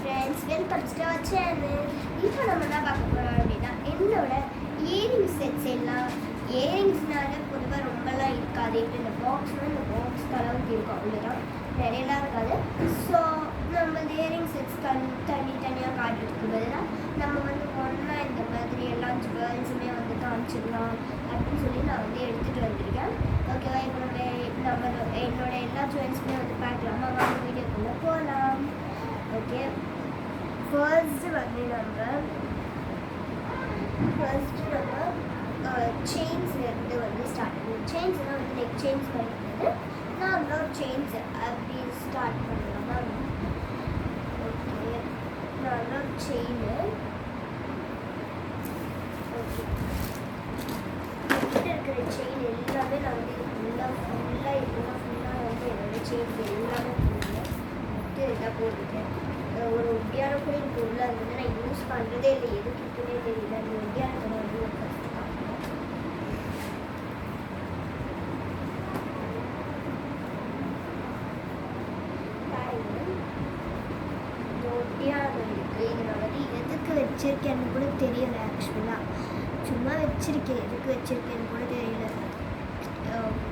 Friends, welcome to our channel. இப்போ நம்ம என்ன பார்க்க போகிறோம் அப்படின்னா, என்னோட இயரிங் செட்ஸ் எல்லாம். இயரிங்ஸ்னால பொதுவாக ரொம்பலாம் இருக்காது. இப்போ இந்த பாக்ஸ் அளவுக்கு இருக்கும், அவ்வளோதான், நிறையலாம் இருக்காது. ஸோ நம்ம இந்த இயரிங் செட்ஸ் தனியாக காட்டுறதுக்கு பதிலாக நம்ம ஒன்றா இந்த மாதிரி எல்லா ஜுவல்ஸுமே காமிச்சிடலாம் அப்படின்னு சொல்லி நான் எடுத்துகிட்டு வந்திருக்கேன். ஓகேவா? இப்போ நம்ம என்னோட எல்லா ஜுவல்ஸுமே பார்க்கலாமா? வாங்க வீடியோக்குள்ளே போகலாம். ஓகே, ஃபர்ஸ்ட் நம்ம செயின்ஸ்லேருந்து ஸ்டார்ட் பண்ணுவோம். செயின்ஸ்னால் நெக் செயின்ஸ் பண்ணிட்டு நார்மலாக செயின்ஸ் அப்படி ஸ்டார்ட் பண்ணலாமா? ஓகே, நார்மலாக செயின். ஓகே, இருக்கிற செயின் எல்லாமே நான் ஃபுல்லாக என்னோட செயின்ஸ் எல்லாமே இதாக போட்டுட்டேன். ஒரு ஒட்டியான கூட எனக்கு உள்ள இருந்தது, நான் யூஸ் பண்ணுறதே இல்லை, எதுக்கு இருக்குன்னே தெரியல. அந்த ஒட்டியான கூட ஒரு ஃபஸ்ட்டு ஒட்டியானம் இருக்குது. இது நான் எதுக்கு வச்சுருக்கேன்னு கூட தெரியல. ஆக்சுவலாக சும்மா வச்சுருக்கேன், எதுக்கு வச்சுருக்கேன்னு கூட தெரியல.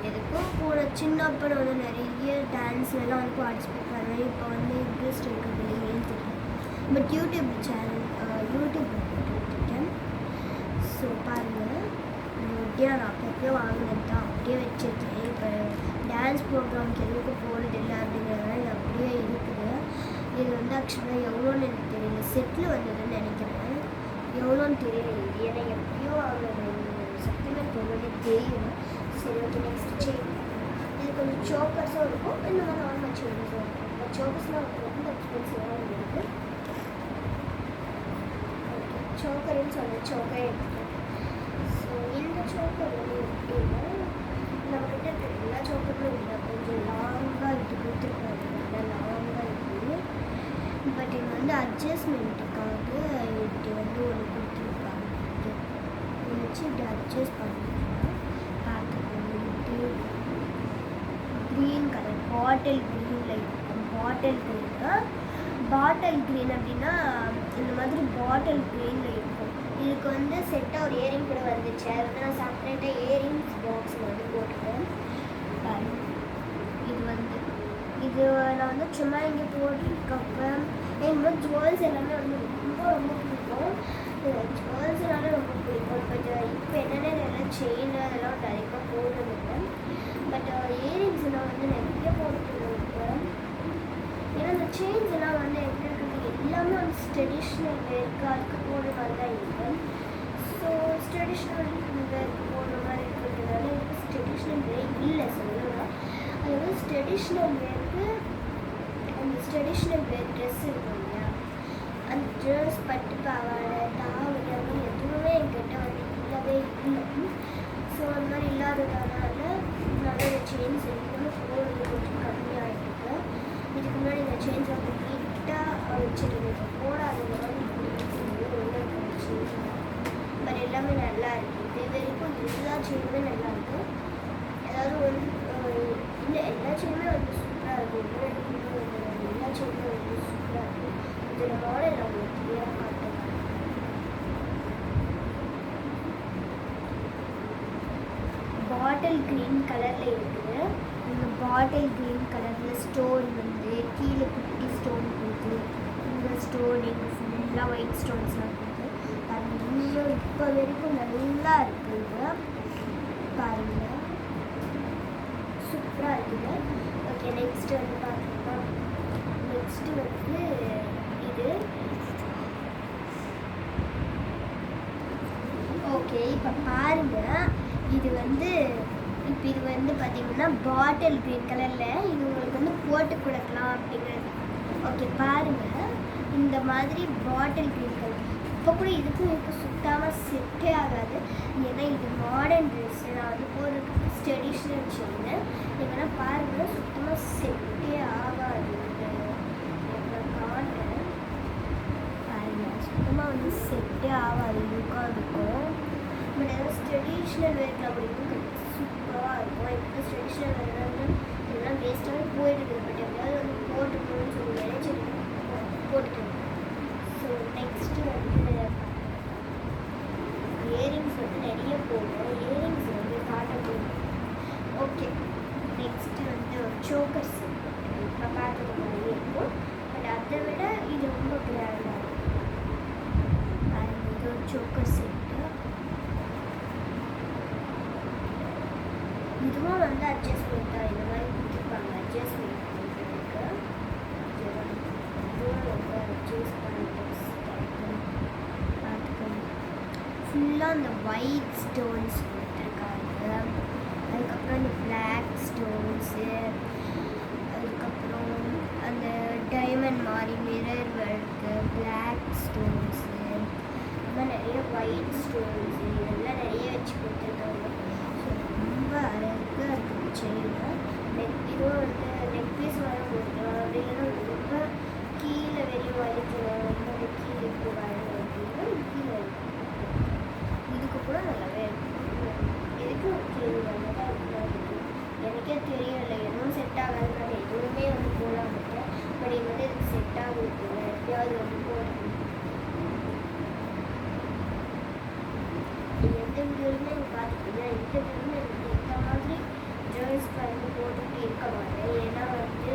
எதுக்கும் போன சின்ன அப்போ நிறைய டான்ஸ்லாம் பார்ட்டிசிபேட் பண்ணுவேன். இப்போ இன்ட்ரெஸ்ட் இருக்கிறது இல்லைன்னு தெரியல. பட் யூடியூப் போட்டுருக்கேன். ஸோ பாருங்கள், அப்படியே நான் அப்பப்போ வாங்கினது தான் அப்படியே வச்சுருக்கேன். இப்போ டான்ஸ் ப்ரோக்ராம்க்கு எதுக்கும் போனதில்லை அப்படிங்கிறதுனால இது அப்படியே இருக்குது. இது ஆக்சுவலாக எவ்வளோன்னு எனக்கு தெரியல. செட்டில் வந்ததுன்னு நினைக்கிறேன், எவ்வளோன்னு தெரியல. இது ஏன்னா எப்படியோ வாங்கினது, சத்தியமாக போனதே தெரியல. சரி, ஓகே, நெக்ஸ்ட் செயின். இது கொஞ்சம் சோக்கர்ஸும் இருக்கும், இந்த மாதிரி நார்மல் செயின்ஸும் இருக்கும். இந்த சோக்கர்ஸ்லாம் ரொம்ப எக்ஸ்பென்சிவாக இருக்குது. ஓகே, சோக்கர்னு சொன்ன சோக்கர் எடுத்துக்கேன். ஸோ இந்த சோக்கர் எப்படின்னா, நம்மக்கிட்ட இருக்கிற எல்லா சோக்கரும் இல்லை, கொஞ்சம் லாங்காக இது கொடுத்துருக்காங்க, நல்லா லாங்காக இருக்குது. பட் இது அட்ஜஸ்ட்மெண்ட்டுக்காக இப்படி ஒன்று கொடுத்துருக்காங்க. இது வச்சு இப்படி அட்ஜஸ்ட் பண்ணிக்கலாம். க்ரீன் கலர் பாட்டில் க்ரீனில் இருக்கும். பாட்டில் க்ரீன் அப்படின்னா இந்த மாதிரி பாட்டில் க்ரீனில் இருக்கும். இதுக்கு செட்டாக ஒரு இயரிங் கூட வந்துச்சு. அது நான் செப்பரேட்டாக இயரிங்ஸ் பாக்ஸில் போட்டுட்டேன். இது நான் சும்மா இங்கே போட்டிருக்கப்ப எனக்கு ஜுவல்ஸ் எல்லாமே ரொம்ப பிடிக்கும். ஜுவல்ஸ்னால ரொம்ப பிடிக்கும். பட் இப்போ என்னென்ன நல்லா செயின் அதெல்லாம் நிறைய போடுறதில்லை. பட் இயரிங்ஸ் நான் நிறைய போட்டுருக்கேன். ஏன்னா அந்த செயின்ஸ் எல்லாம் எப்படி இருக்குது, எல்லாமே ட்ரெடிஷ்னல் வேர்க்கு அதுக்கு போடுற மாதிரி தான் இருக்குது. ஸோ ட்ரெடிஷ்னல் வேர்க்கு போடுற மாதிரி இருக்கிறதுனால எனக்கு ட்ரெடிஷ்னல் வேர் இல்லை சொல்லலாம். அது ட்ரெடிஷ்னல் வேர்க்கு அந்த ட்ரெடிஷ்னல் வேர் ட்ரெஸ் இருக்கும் இல்லையா, அந்த ட்ரெஸ் பட்டு பாவாடை தாவடி அப்படின்னு எதுவுமே என்கிட்ட இல்லவே இல்லை. ஸோ அந்த மாதிரி இல்லாததுனால நிறைய செயின்ஸ் எல்லாமே போடுறது கொஞ்சம் கம்மியாகிட்டு. இதுக்கு முன்னாடி இந்த செயின்ஸ் நீட்டாக வச்சுருந்தது, போடாததுனால ஒன்று இருந்துச்சு. பட் எல்லாமே நல்லா இருக்குது. இது வரைக்கும் எல்லா செயினுமே நல்லா இருக்குது. ஏதாவது இல்லை, எல்லா செயினுமே சூப்பராக இருக்குது. எல்லா செயினுமே சூப்பராக இருக்குது. இதோட மாடல் நான் கிளியராக காட்டுறேன். பாட்டில் க்ரீன் கலரில் இருக்குது. இந்த பாட்டில் க்ரீன் கலரில் ஸ்டோன் கீழே குட்டி ஸ்டோன் கொடுத்து, இந்த ஸ்டோன் இங்கே ஃபுல்லாக ஒயிட் ஸ்டோன்ஸ்லாம் கொடுத்து, அது இன்னும் இப்போ வரைக்கும் நல்லா இருக்குது. பாருங்கள், சூப்பராக இருக்குது. ஓகே, நெக்ஸ்ட்டு பார்த்தோம்னா நெக்ஸ்ட்டு இது. ஓகே, இப்போ பாருங்கள், இது இப்போ இது பார்த்தீங்கன்னா பாட்டில் க்ரீன் கலரில் இது உங்களுக்கு போட்டு கொடுக்கலாம் அப்படிங்கிறது. ஓகே, பாருங்கள், இந்த மாதிரி பாட்டில் க்ரீன் கலர் இப்போ கூட இதுக்கு சுத்தமாக செட்டே ஆகாது. ஏன்னா இது மாடர்ன் ட்ரெஸ்ஸு, நான் போடுறதுக்கு ட்ரெடிஷ்னல் செயின். எங்கன்னா பாருங்கள், சுத்தமாக செட்டே ஆகாது. நான் காட்டுறேன் பாருங்கள், சுத்தமாக செட்டே ஆகாது, லுக்காக இருக்கும். பட் ஏதாவது ட்ரெடிஷ்னல் வேர்க்கு அப்படின்னு சூப்பராக இருக்கும். இப்போ ட்ரெடிஷ்னல் வேர் எல்லாம் வேஸ்ட்டாகவே போயிட்டு இருக்குது. பட் எப்படியாவது போட்டுக்கணும்னு சொல்லி நினைச்சிருக்கேன். போட்டுக்கணும். ஸோ நெக்ஸ்ட்டு வந்து இயரிங்ஸ் வந்து நிறைய போடுவோம். இயரிங்ஸ் வந்து காட்ட போடுவோம். ஓகே, நெக்ஸ்ட்டு வந்து ஒரு சோக்கர் செட் இப்போ பார்த்தது மாதிரியே இருக்கும். பட் அதை விட இது ரொம்ப கிராண்டாக இருக்கும். இது ஒரு சோக்கர் செட்டு. இதுவும் வந்து அட்ஜஸ்ட்மெண்ட் தான். இந்த மாதிரி கொடுத்துருப்பாங்க அட்ஜஸ்ட்மெண்ட் பண்ணுறதுக்கு. இதுவும் ரொம்ப அட்ஜஸ்ட் பண்ணிட்டு பார்த்துக்கணும். ஃபுல்லாக அந்த ஒயிட் ஸ்டோன்ஸ் கொடுத்துருக்காங்க. அதுக்கப்புறம் அந்த பிளாக் ஸ்டோன்ஸு, அதுக்கப்புறம் அந்த டைமண்ட் மாதிரி மிரர் ஒர்க்கு, பிளாக் ஸ்டோன்ஸு, அப்புறம் நிறைய ஒயிட் ஸ்டோன்ஸு, இதெல்லாம் நிறைய வச்சு கொடுத்துருக்காங்க. ஸோ ரொம்ப அழகாக இருக்குது செயினில். இதுவும் வந்து நெக் பீஸ் வர கொடுக்கலாம். அப்படின்னா ரொம்ப கீழே வெளியே வலிக்கலாம், ரொம்ப கீழே இப்போ வரணும் அப்படின்னா கீழே இருக்கும். இதுக்கு கூட நல்லாவே இருக்கும். எதுக்கு கீழே நல்லா தான் இருக்கும். எனக்கே தெரியலை, எதுவும் செட் ஆகாதுனால எதுவுமே வந்து போடாம இருக்கேன். பட் இது வந்து எனக்கு செட் ஆகுது. எப்படியாவது வந்து போடணும். எந்த வீடியோலுமே எனக்கு பார்த்துக்கிட்டீங்கன்னா இந்த வீடியோலுமே எனக்கு இந்த மாதிரி ஜுவல்ஸ் வந்து போட்டுக்கிட்டு இருக்க மாட்டேன். ஏன்னா வந்து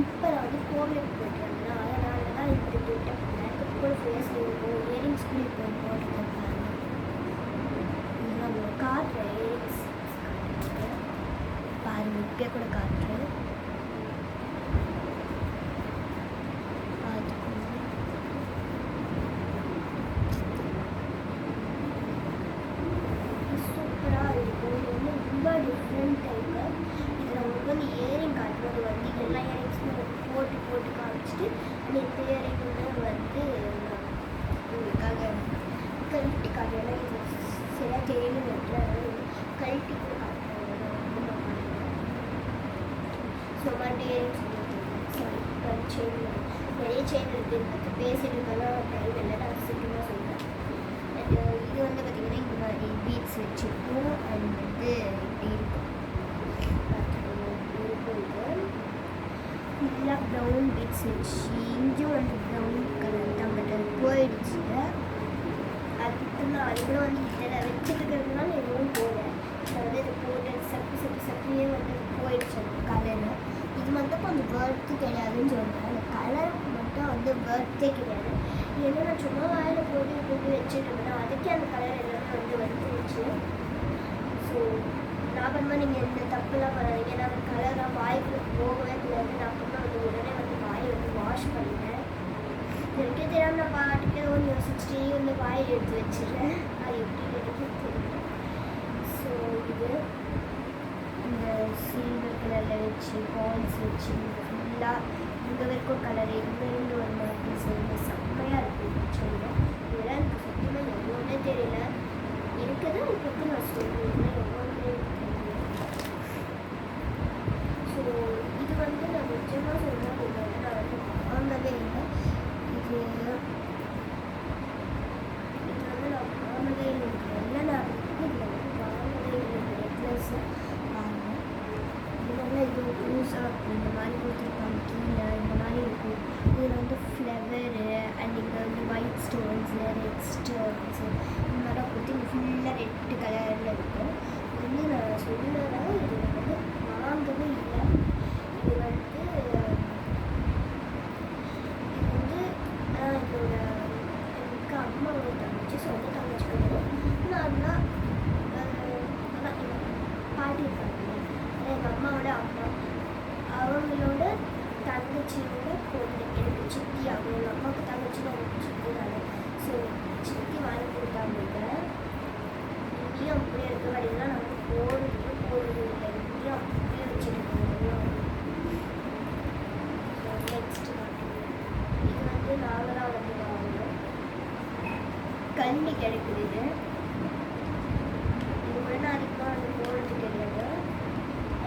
இப்போ நான் வந்து கோவிலுக்கு போயிட்டு வந்தேன். அதனால தான் இப்படி போயிட்டேன். மேக்கப் கூட ஃபேஸ் இருக்கும், இயரிங்ஸ் கூட இப்போ போட்டுருக்கேன். இதெல்லாம் ஒரு காட்டுறேன். இயரிங்ஸ் பாருங்கள், இப்பயே கூட காட்டுறேன். சூப்பராக இருக்கும். இது வந்து ரொம்ப டிஃப்ரெண்ட் டைப்பு. இதில் உங்களுக்கு வந்து இயரிங் காட்டுறது வந்து எல்லா இயரிங்ஸுமே போட்டு போட்டு காமிச்சிட்டு அந்த இயரிங்குமே வந்து உங்களுக்காக கழட்டி காட்டுறேன். இது சரியாக தெரியணும் கழட்டி கூட காட்டுறேன். ஸோ மறுபடியும் இயரிங்ஸ் சாரி செயின் நிறைய செயின் இருக்குது. பற்றி பேசிட்டுருக்கெல்லாம் டைம் இல்லை, நான் சீக்கிரமாக சொல்கிறேன். இது வந்து பார்த்திங்கன்னா இந்த மாதிரி பீட்ஸ் வச்சுருக்கோம். அது வந்து இப்படி இருக்கும். இது ஃபுல்லாக ப்ரௌன் பீட்ஸ் வச்சு இங்கேயும் வந்து ப்ரௌன் கலர் தான், பட் அது போயிடுச்சு. அதுக்கு நான் அது கூட வந்து இதில் வச்சுருக்கிறதுனால எதுவும் போகல. அதாவது இது போட்டு சப்பியே வந்து போயிடுச்சு அந்த கலரு. இது மட்டும் கொஞ்சம் பர்த்து கிடையாதுன்னு சொல்கிறேன். அந்த கலர் மட்டும் வந்து பர்த்தே கிடையாது. ஏன்னா நான் சும்மா வாயில் போட்டு வச்சுட்டு இருந்தேன். அதுக்கே அந்த கலர் எல்லாமே வந்துருச்சு. ஸோ நார்மலாக நீங்கள் இந்த தப்புலாம் பண்ணாதீங்க. ஏன்னா அந்த கலராக வாய்க்குள்ள போகவே கூடாது. நான் அப்புறமா வந்து உடனே வந்து வாயை வந்து வாஷ் பண்ணிட்டேன். எனக்கே தெரியாமல் நான் பாட்டுக்கு ஒன்று யோசிச்சுட்டே வந்து வாயில் எடுத்து வச்சிடுறேன். அது எப்படி எனக்கு தெரியும். ஸோ இது இந்த சில்வர் கலரில் வச்சு பால்ஸ் வச்சு ஃபுல்லாக இங்கே வரைக்கும் கலர் இங்கேருந்து ஒரு மாதிரி சொல்லி செம்மையாக இருக்குது. சொல்லுவேன் இதெல்லாம் எனக்கு சத்தியமாக எவ்வளோன்னே தெரியல. இருக்குது அதை பற்றி நான் சொல்லுவேன் எவ்வளோன்னே தெரியல. ஸோ இது வந்து நான் நிஜமாக சொல்கிறேன், இது வந்து நான் வந்து வாங்கவே இல்லை. இது வந்து நான் வாங்கவே இல்லை. எல்லாம் நான் இதில் வந்து வாங்கவே இல்லை. நெக்லஸ்ஸு வாங்கினேன். இதெல்லாம் இது புதுசாக இந்த மாதிரி கொடுத்துருப்பாங்க. கீழே இந்த மாதிரி இருக்கும். இதில் வந்து ஃப்ளவரு அண்ட் இங்கே வந்து ஒயிட் ஸ்டோன்ஸு, ரெட் ஸ்டோன்ஸு இந்த மாதிரிலாம் கொடுத்து இங்கே ஃபுல்லாக ரெட்டு கலரில் இருக்கும். இது வந்து நான் சொன்னதால இது வந்து வாங்கவே இல்லை. இது வந்து இதோட எனக்கு அம்மாவோட தங்கச்சி, சொந்த தங்கச்சி கிடையாது. நார்மலாக அதான் எங்கள் பாட்டி இருக்காங்க, எங்கள் அம்மாவோட அம்மா, அவங்களோட தங்கச்சியோட பொண்ணு எனக்கு சித்தி. அவங்களோட அம்மாவுக்கு தங்கச்சின்னு எனக்கு சித்தி தானே. ஸோ சித்தி வாங்கி கொடுத்தாங்க. இங்கேயும் அப்படியே இருக்க வரையெல்லாம் நம்ம போடுறது இல்லை. இங்கேயும் அப்படியே வச்சுருக்கோம். நெக்ஸ்ட் இது வந்து நாங்களாக வந்து வாங்கணும். கண்ணி கிடைக்குது. இது கூட நான் அதிகமாக வந்து போடுறது கிடையாது.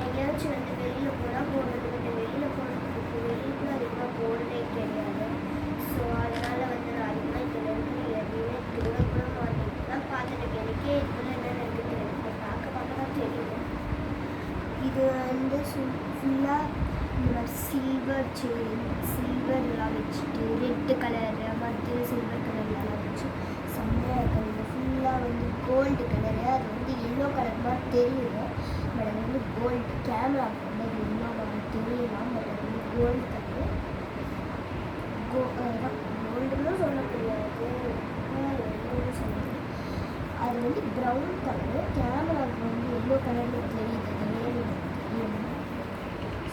எங்கேயாச்சும் வந்து வெளியில் போனால் போடுறது, பட் வெளியில் போடுறதுக்கு வெளியில் கூட அதிகமாக போடுறதே கிடையாது. ஸோ அதனால் வந்து நான் அதிகமாக இதில் இருந்து எதுவுமே கூட மாட்டேன். தான் பார்த்துட்டு எனக்கே இதில் என்னென்ன இருக்குது எனக்கு பார்க்க தான் தெரியும். இது வந்து ஃபுல்லாக இந்த மாதிரி சில்வர் செயின்ஸ் வச்சுட்டு ரெட்டு கலர் மற்ற சில்வர் கலர்லாம் வச்சு செம்மையாக இருக்குது. ஃபுல்லாக வந்து கோல்டு கலரு, அது வந்து எல்லோ கலர் மாதிரி தெரியுது. பட் அது வந்து கோல்டு, கேமராவுக்கு வந்து அது எல்லோ கலர் தெரியலாம். பட் அது வந்து கோல்டு கலரு. கோல்டுன்னு சொல்லக்கூடாது, எல்லோன்னு சொல்லணும். அது வந்து ப்ரௌன் கலரு, கேமராவுக்கு வந்து எல்லோ கலரில் தெரியுது.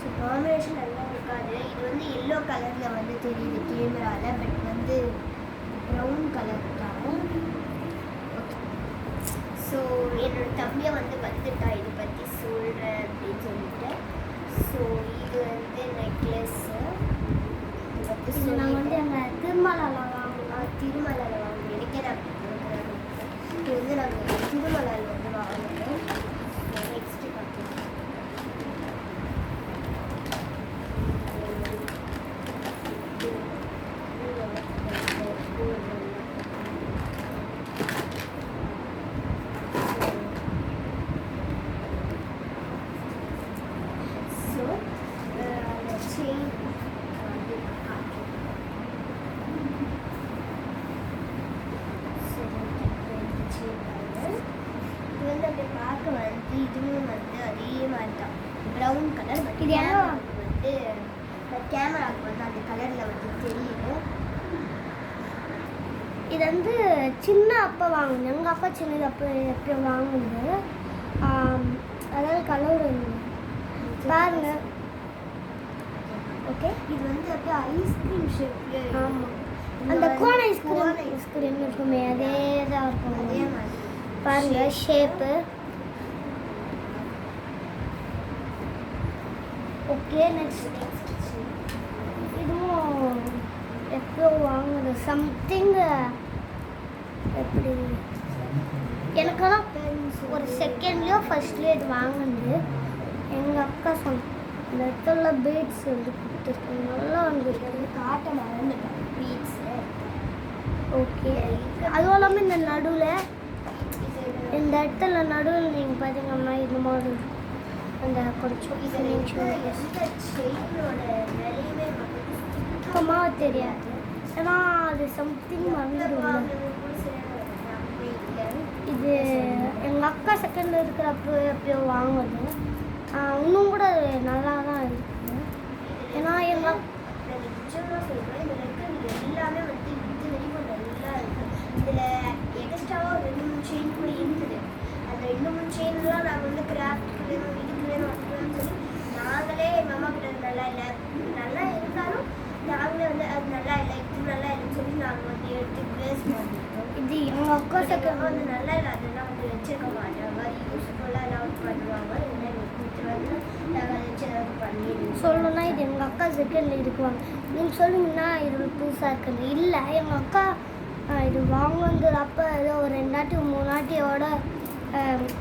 ஸோ காம்பினேஷன் நல்லா இருக்காது. இது வந்து எல்லோ கலரில் வந்து தெரியுது கேமராவில், பட் வந்து ப்ரௌன் கலர் தான். ஓகே, ஸோ என்னோடய தம்பியை வந்து வந்துட்டா இதை பற்றி சொல்கிறேன் அப்படின்னு சொல்லிட்டு. ஸோ இது வந்து நெக்லஸ்ஸு. இது நான் வந்து எங்கள் திருமலாவில் வாங்கினேன். திருமலாவில் வாங்கினேன், எனக்கே நான் கொடுக்குறேன். இது வந்து நாங்கள் திருமலாவில் வந்து வாங்கினோம். நெக்ஸ்ட்டு பார்க்கலாம். பார்க்க வந்து இதுவும் வந்து அதே மாதிரி தான் ப்ரௌன் கலர். பட் இது வந்து கேமராவுக்கு வந்து அந்த கலரில் வந்து தெரியும். இது வந்து சின்ன அப்பா வாங்கினேன், எங்கள் அப்பா சின்னது அப்போ எப்போ வாங்கினது. அதாவது கலர் பாருங்க. ஓகே, இது வந்து அப்படியே ஐஸ்கிரீம் ஷேப்ல. ஆமாம், அந்த கோன் ஐஸ்கிரீம் இருக்குமே அதே தான் இருக்கும். அதே மாதிரி பாருங்க ஷேப்பு. ஓகே, நெக்ஸ்ட் இதுவும் எப்போ வாங்குது சம்திங். எப்படி எனக்கெல்லாம் ஒரு செகண்ட்லேயோ ஃபர்ஸ்ட்லேயோ இது வாங்கினது. எங்கள் அக்கா சொன்ன இந்த இடத்துல பீட்ஸ் வந்து கொடுத்துருக்காங்க, நல்லா வந்துருக்கு. காட்ட மறந்துட்டேன் பீட்ஸு. ஓகே, அதுவும் இல்லாமல் இந்த நடுவில் இந்த இடத்துல நடுவில் நீங்கள் பார்த்தீங்கன்னா இந்த மாதிரி அந்த கொஞ்சம் சுத்தமாக தெரியாது. ஏன்னா அது சம்திங் வந்துடும். இது எங்கள் அக்கா செகண்டில் இருக்கிறப்போ எப்பயோ வாங்குது. இன்னும் கூட நல்லா தான் இருக்குது. ஏன்னா எங்கள் எல்லாமே வந்து இது வரைக்கும் நல்லா இருக்குது. இதில் எக்ஸ்ட்ராவாக ஒரு 2-3 செயின் கூட இருந்தது. அந்த 2-3 செயின்லாம் நாங்கள் வந்து கிராஃப்ட்டுக்கு வேணும், இதுக்கு வேணும், அதுக்கு வேணும்னு சொல்லி நாங்களே எங்கள் அம்மா கிட்ட நல்லா இல்லை, நல்லா இருந்தாலும் நாங்களே வந்து அது நல்லா இல்லை, இது நல்லா இல்லைன்னு சொல்லி நாங்கள் வந்து எடுத்து ப்ளேஸ் பண்ணிட்டோம். இது எங்கள் அக்கா செகண்ட் வந்து நல்லா இல்லை, அதெல்லாம் வந்து வச்சுருக்க மாட்டாங்க, யூஸ்ஃபுல்லாக எல்லாம் பண்ணுவாங்க. இல்லை எங்களுக்கு கொடுத்துருவாங்க, நாங்கள் அதை வச்சு ஏதாவது பண்ணிடுவோம். சொல்லணும்னா இது எங்கள் அக்கா செகண்டில் இருக்குவாங்க. நீங்கள் சொல்லுங்கன்னா இது புதுசாக இருக்குது. இல்லை, எங்கள் அக்கா இது வாங்குறப்ப ஏதோ ஒரு 2 நாட்டி 3 நாட்டியோட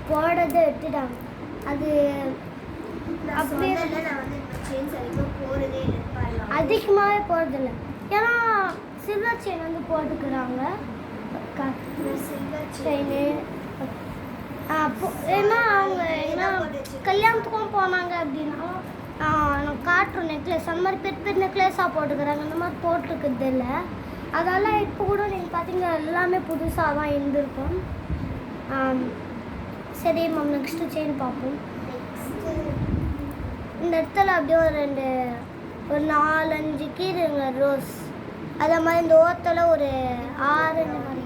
போடுறதை எடுத்துட்டாங்க. அது அப்படியே நான் வந்து செயின்ஸ் அதிகமாக போகிறதே இல்லை, அதிகமாகவே போகிறதில்ல. ஏன்னா சில்வர் செயின் வந்து போட்டுக்கிறாங்க, சில்வர் செயின்னு. ஏன்னா அவங்க என்ன கல்யாணத்துக்கும் போனாங்க அப்படின்னா நான் காட்டுறோம் நெக்லஸ், அந்த மாதிரி பெரிய பெரிய நெக்லஸாக போட்டுக்கிறாங்க, இந்த மாதிரி போட்டுருக்குறது இல்லை. அதெல்லாம் இப்போ கூட நீங்கள் பார்த்தீங்கன்னா எல்லாமே புதுசாக தான் இருந்திருக்கும். சரி மேம், நெக்ஸ்ட்டு செயின் பார்ப்போம். நெக்ஸ்ட்டு இந்த இடத்துல அப்படியே ஒரு 4-5 கீரைங்க ரோஸ். அதே மாதிரி இந்த ஓரத்தில் ஒரு 6 இந்த மாதிரி.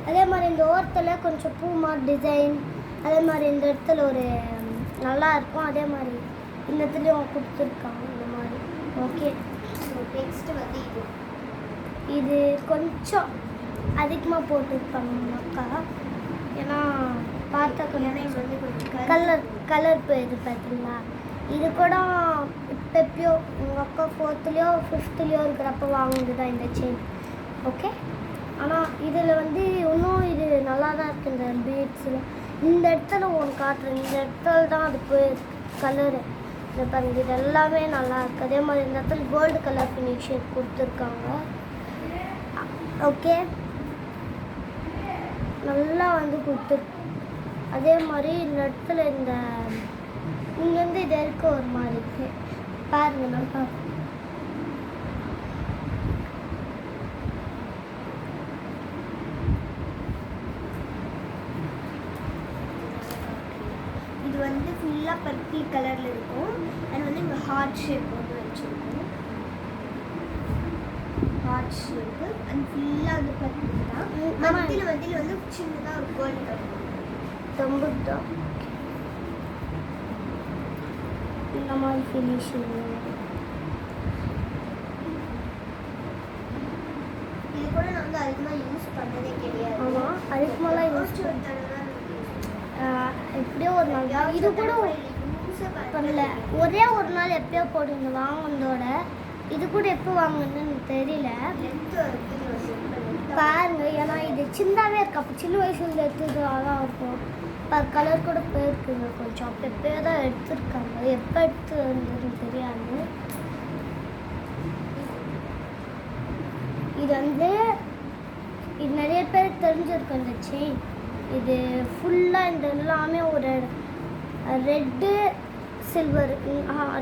அதே மாதிரி இந்த ஓரத்தில் கொஞ்சம் பூ மாதிரி டிசைன். அதே மாதிரி இந்த இடத்துல ஒரு நல்லா இருக்கும். அதே மாதிரி இந்த இடத்துலையும் கொடுத்துருக்காங்க இந்த மாதிரி. ஓகே, ஸோ நெக்ஸ்ட்டு வந்து இது கொஞ்சம் அதிகமாக போட்டுருப்பாங்க அக்கா. ஏன்னா பார்த்தா கொஞ்சம் வந்து கொஞ்சம் கலர் இது பார்த்தீங்களா. இது கூட எப்பயோ எங்கள் அக்கா 4th-லையோ 5th-லையோ இருக்கிறப்ப வாங்குனது தான் இந்த செயின். ஓகே, ஆனால் இதில் வந்து இன்னும் இது நல்லா தான் இருக்குது. இந்த பீட்ஸில் இந்த இடத்துல ஒன்று காட்டுறேன், இந்த இடத்துல தான் அது கலரு இது பாருங்க, இது எல்லாமே நல்லா இருக்குது. அதே மாதிரி இந்த இடத்துல கோல்டு கலர் ஃபினிஷிங் கொடுத்துருக்காங்க. ஓகே, நல்லா வந்து கொடுத்துருக்கு. அதே மாதிரி இந்த இடத்துல இங்கே வந்து இது இருக்க ஒரு மாதிரி இருக்கு பாருங்க நல்லா. இது வந்து ஃபுல்லாக பர்பிள் கலரில் இருக்கும். அண்ட் வந்து இங்கே ஹார்ட் ஷேப் வந்து வச்சுருக்கோம். ஹார்ட் ஷேப்பு அண்ட் ஃபுல்லாக வந்து பர்பிள் தான். மத்தியில் வந்து சின்னதாக ஒரு கோல்டு கலர் ரொம்ப தான் இந்த மாதிரி ஃபினிஷிங். இது கூட நான் வந்து அதிகமாக யூஸ் பண்ணதே கிடையாது. ஆமாம், அதுக்கு மேலே யூஸ் எப்படியோ ஒரு நாள் இது கூட பண்ணல. ஒரே ஒரு நாள் எப்படியோ போடுங்க வாங்கினதோட இது கூட எப்போ வாங்கணுன்னு எனக்கு தெரியல. பாருங்க, ஏன்னா இது சின்னதாகவே இருக்கு. அப்போ சின்ன வயசுல எடுத்தது அதான் இருக்கும். கலர் கூட போயிருக்குங்க கொஞ்சம். அப்போ எப்பயோ தான் எடுத்துருக்காங்க. எப்போ எடுத்து வந்ததுன்னு தெரியாது. இது வந்து இது நிறைய பேருக்கு தெரிஞ்சிருக்கும் இந்த செயின். இது ஃபுல்லாக இந்த எல்லாமே ஒரு ரெட்டு சில்வர்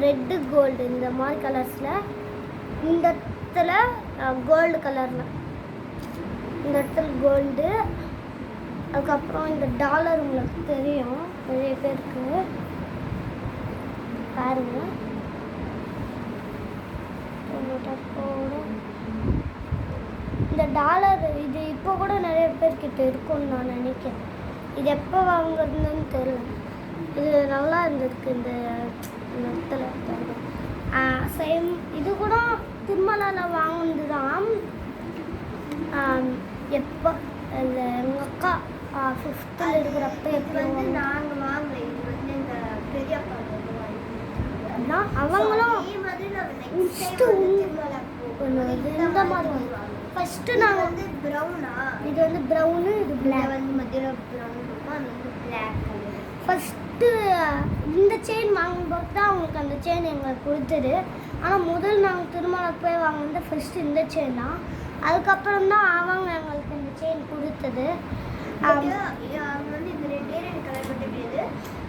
ரெட்டு கோல்டு இந்த மாதிரி கலர்ஸில், இந்த இடத்துல கோல்டு கலரில், இந்த இடத்துல கோல்டு. அதுக்கப்புறம் இந்த டாலர் உங்களுக்கு தெரியும் நிறைய பேருக்கு. பாருங்க இந்த டாலர் இது இப்போ கூட நிறைய பேர்கிட்ட இருக்கும்னு நான் நினைக்கிறேன். இது எப்போ வாங்குறதுன்னு தெரியல. இது நல்லா இருந்திருக்கு இந்த இடத்துல. சேம் இது கூட திருமலாவில் வாங்கினது தான். எப்போ இந்த எங்கள் அக்கா 5th இருக்கிறப்ப எப்போ வந்து நாங்கள் வாங்குறோம். இது வந்து எங்கள் பெரியப்பா அதான் அவங்களும் இந்த மாதிரி ஃபஸ்ட்டு நாங்கள் வந்து ப்ரௌனா, இது வந்து ப்ரௌனு, இது பிளாக் வந்து மத்தியில் ப்ரௌன் இருக்கும். அது வந்து பிளாக் கலர். ஃபஸ்ட்டு இந்த செயின் வாங்கும்போது தான் அவங்களுக்கு அந்த செயின் எங்களுக்கு கொடுத்தது. ஆனால் முதல் நாங்கள் திருமணம் போய் வாங்கினது ஃபஸ்ட்டு இந்த செயின் தான். அதுக்கப்புறம் தான் அவங்க எங்களுக்கு இந்த செயின் கொடுத்தது. அவங்க வந்து இந்த ரெண்டே கலர் மட்டும் கிடையாது.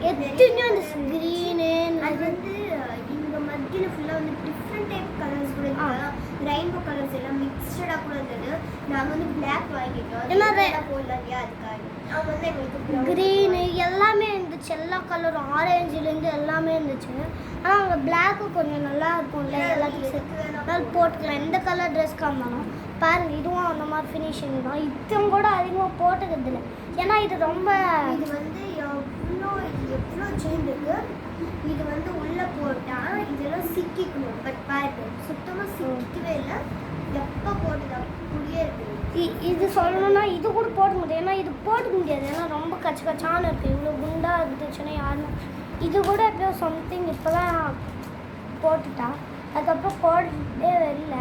எத்தனையோ அந்த க்ரீனு அது வந்து இங்கே மத்தியில் ஃபுல்லாக வந்து டிஃப்ரெண்ட் டைப் கலர்ஸ் கூட இருக்குது. ரெயின்போ கலர்ஸ் எல்லாம் மிக்சடாக கூட இருந்தது. நாங்கள் வந்து பிளாக் வாங்கிட்டோம். போடலாம் இல்லையா, அதுக்காக அவங்க வந்து எங்களுக்கு க்ரீனு எல்லாமே இருந்துச்சு. எல்லா கலரும் ஆரேஞ்சுலேருந்து எல்லாமே இருந்துச்சு. ஆனால் அவங்க பிளாக்கு கொஞ்சம் நல்லா இருக்கும்ல, எல்லாத்துக்கும் போட்டுக்கலாம். எந்த கலர் ட்ரெஸ்க்கு இருந்தாலும் பாருங்கள். இதுவும் அந்த மாதிரி ஃபினிஷிங் தான். இதுவும் கூட அதிகமாக போட்டுக்கிறது இல்லை. ஏன்னா இது ரொம்ப இது வந்து எவ்வளோ செயின் இருக்குது. இது வந்து உள்ளே போட்டால் இதெல்லாம் சிக்கிக்கணும். பட் பாருங்க, சுத்தமாக சிக்கவே இல்லை. எப்போ போட்டது அப்படியே இருக்குது. இது சொல்லணும்னா இது கூட போட முடியாது. ஏன்னா இது போட முடியாது. ஏன்னா ரொம்ப கச்ச கச்சான இருக்குது. இவ்வளோ குண்டாக இருந்துச்சுன்னா யாருன்னா இது கூட எப்படியோ சம்திங் இப்போ தான் போட்டுட்டா. அதுக்கப்புறம் போடவே வரல.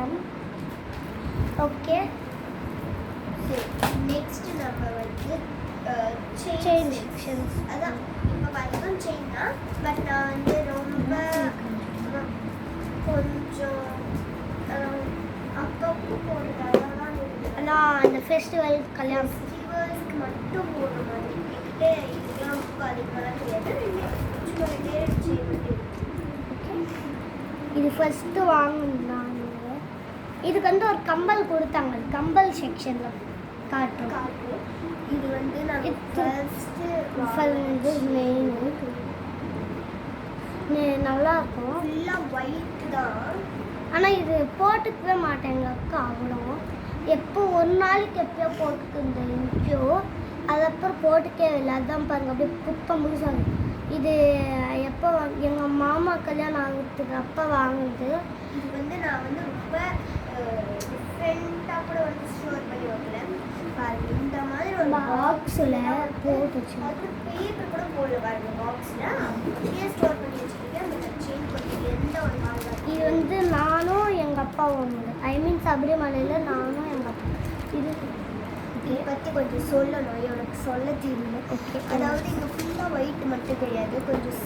ஓகே, நெக்ஸ்ட் நம்ம வந்து செயின் செக்ஷன்ஸ். அதான் இப்போ பார்த்தோம் செயின் தான். பட் நான் வந்து ரொம்ப கொஞ்சம் அப்பப்போ போடுறதால தான் ஆனால் அந்த ஃபெஸ்டிவல் ஃபெஸ்டிவல்ஸ்க்கு மட்டும் போடுற மாதிரி என்கிட்ட இதெல்லாம் அதிகமாக தெரியாது. சும்மா ரெண்டே செயின் மட்டும். இது ஃபஸ்ட்டு வாங்கினாங்க. இதுக்கு வந்து ஒரு கம்பல் கொடுத்தாங்க. கம்பல் செக்ஷனில் காட்டுறோம். இது வந்து நான் வந்து மெயின் நல்லாயிருக்கும். ஃபுல்லாக ஒயிட் தான். ஆனால் இது போட்டுக்கவே மாட்டேன் எங்கள் அக்கா. அவ்வளோ எப்போ ஒரு நாளைக்கு எப்பயோ போட்டுக்கு இங்கேயோ, அதுக்கப்புறம் போட்டுக்கவே இல்லை. அதுதான் பாருங்கள் அப்படியே குப்பை முழுசாது. இது எப்போ எங்கள் மாமா கல்யாணம் ஆகிறதுக்கு அப்போ வாங்குது. இது வந்து நான் வந்து ரொம்ப டிஃப்ரெண்ட்டாக கூட வந்து ஸ்டோர் பண்ணி வைக்கிறேன். பாருங்க, இந்த மாதிரி ஒரு பாக்ஸில் போட்டுச்சு. அது பேப்பர் கூட போடல. பாருங்க, பாக்ஸில் அப்படியே ஸ்டோர் பண்ணி வச்சுக்கிட்டு அந்த செயின் போட்டு எந்த ஒரு மாதிரி. இது வந்து நானும் எங்கள் அப்பாவும் ஒன்று, ஐ மீன் சபரிமலையில் நானும் எங்கள் அப்பா. இதை பற்றி கொஞ்சம் சொல்லணும். எனக்கு சொல்ல தெரியல. ஓகே, அதாவது இங்கே ஃபுல்லாக ஒயிட் மட்டும் கிடையாது, கொஞ்சம்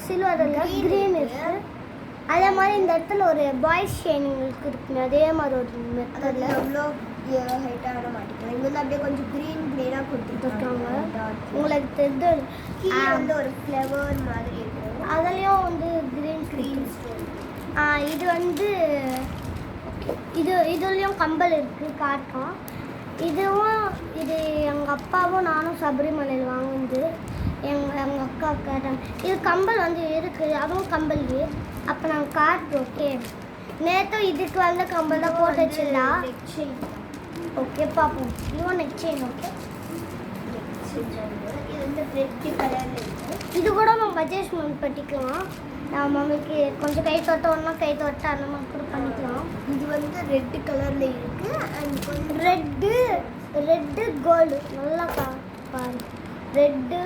சில்வர் இல்லை க்ரீன் இருக்குது. அதே மாதிரி இந்த இடத்துல ஒரு பாய்ஸ் ஷேனிங்களுக்கு இருக்குங்க. அதே மாதிரி ஒரு மெத்தடில் எவ்வளோ ஹைட்டாக விட மாட்டேங்கிறேன். இங்கே வந்து அப்படியே கொஞ்சம் க்ரீனாக கொடுத்துருக்காங்க. உங்களுக்கு தெரிஞ்சு கீழே வந்து ஒரு ஃப்ளவர் மாதிரி இருக்குது. Green stone. இது வந்து இதுலேயும் கம்பல் இருக்குது காட்டும். இதுவும் இது எங்கள் அப்பாவும் நானும் சபரிமலையில் வாங்குது. எங்கள் அக்கா கேட்டாங்க. இது கம்பல் வந்து இருக்குது, அதுவும் கம்பல். அப்போ நாங்கள் காட்டுறோம். ஓகே, நேற்றும் இதுக்கு வந்த கம்பல் தான் போட்டு வச்சிடலாம். ஓகே பார்ப்போம். இதுவும் நெக் செயின். ஓகே, இது வந்து ரெட் கலரில் இருக்குது. இது கூட நம்ம அட்ஜஸ்ட்மெண்ட் பண்ணிக்கலாம். நம்ம மம்மிக்கு கொஞ்சம் கை தொட்டோம்னா கை தொட்ட அந்த மாதிரி கூட பண்ணிக்கலாம். இது வந்து ரெட் கலரில் இருக்குது. அண்ட் கொஞ்சம் ரெட்டு கோல்டு நல்லா பாரு. ரெட்டு.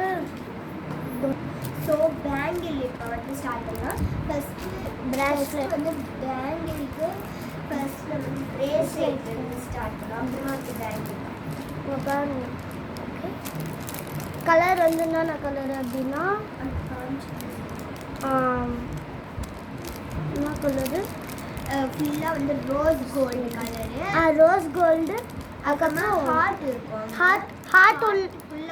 ஸோ பேங்கிள் இப்போ வந்து ஸ்டார்ட் பண்ணலாம். First Bracelet. வந்து பேங்கிளுக்கு ஃபஸ்ட் நம்ம வந்து பிரேஸ்லெட் ஸ்டார்ட் பண்ணலாம். அப்புறமா வந்து பேங்கிள் பாருங்க. ஓகே, கலர் வந்து என்னென்ன கலர் அப்படின்னா என்ன கலரு? ஃபுல்லாக வந்து rose gold colour. Rose gold. அதுக்கப்புறம் ஹார்ட் இருக்கும்.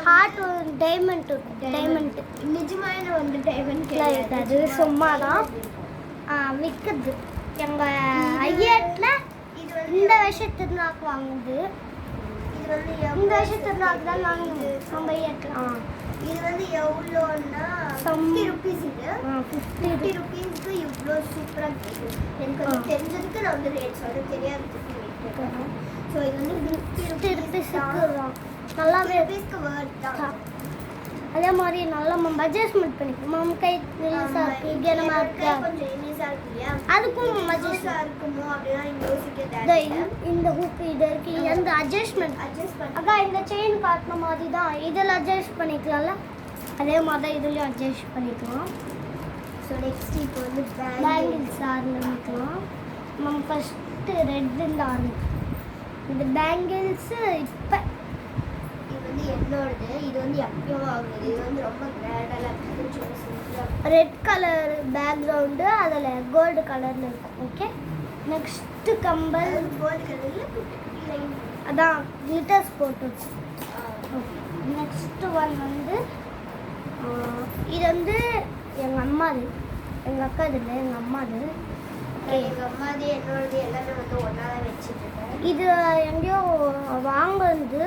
ஹார்ட் டைமண்ட் இருக்கும். டைமண்ட் நிஜமான வந்து டைமண்ட் கிடையாது, சும்மா தான் விற்குது. எங்கள் ஐயத்தில் இது வந்து இந்த வருஷம் திருநாக்கு வாங்குது. இது வந்து இந்த வருஷம் திருநாக்கு தான் வாங்குது நம்ம ஐயத்தில். இது வந்து எவ்வளோன்னா Some- 50 ருபீஸ். இது 50 50 ருபீஸ்க்கு இவ்வளோ சூப்பராக இருக்குது. எனக்கு வந்து தெரிஞ்சதுக்கு நான் வந்து ரேட் சொல்கிறேன், தெரியாததுக்கு ரேட். ஸோ இது வந்து 50 ருபீஸுக்கு ருபீஸ் தான் நல்லாவே ருபீஸ்க்கு வேர்ட் தான். அதே மாதிரி நல்லா நம்ம அட்ஜஸ்ட்மெண்ட் பண்ணிக்கலாம். நம்ம கை ரிலீஸாக இருக்குது, கனமாக இருக்கா, கொஞ்சம் இனிஸாக இருக்கு இல்லையா? அதுக்கும் நம்ம adjust இனிஸாக இருக்குமோ அப்படின்னா யோசிக்க இந்த தேவை. இந்த ஹூக் இது இருக்கு. இது வந்து அட்ஜஸ்ட்மெண்ட். அட்ஜஸ்ட் பண்ணி அக்கா இந்த செயின் காட்டின மாதிரி தான் இதில் அட்ஜஸ்ட் பண்ணிக்கலாம்ல, அதே மாதிரி தான் இதுலேயும் அட்ஜஸ்ட் பண்ணிக்கலாம். ஸோ நெக்ஸ்ட் இப்போ வந்து பேங்கிள்ஸ் ஆரம்பிக்கலாம். நம்ம ஃபஸ்ட்டு ரெட்டுன்னு ஆரம்பிக்கலாம். இந்த பேங்கிள்ஸு இப்போ இது வந்து என்னோடது. இது வந்து எப்பயும் வாங்குது. இது வந்து ரொம்ப கிராண்டாக இருக்குது. சிம்பிளாக ரெட் கலர் பேக்ரவுண்டு, அதில் கோல்டு கலரில் இருக்கும். Okay, next compel. கோல்டு கலரில் குட்டி குட்டி லைன். அதான் கிளிட்டர்ஸ் போட்டுருச்சு. ஓகே, நெக்ஸ்ட்டு ஒன் வந்து இது வந்து எங்கள் அம்மாது, எங்கள் அக்கா இதில் எங்கள் அம்மாது. எங்கள் அம்மாது என்னோடது எல்லாமே வந்து ஒன்றா தான் வச்சுருக்கேன். இது எங்கேயோ வாங்குறது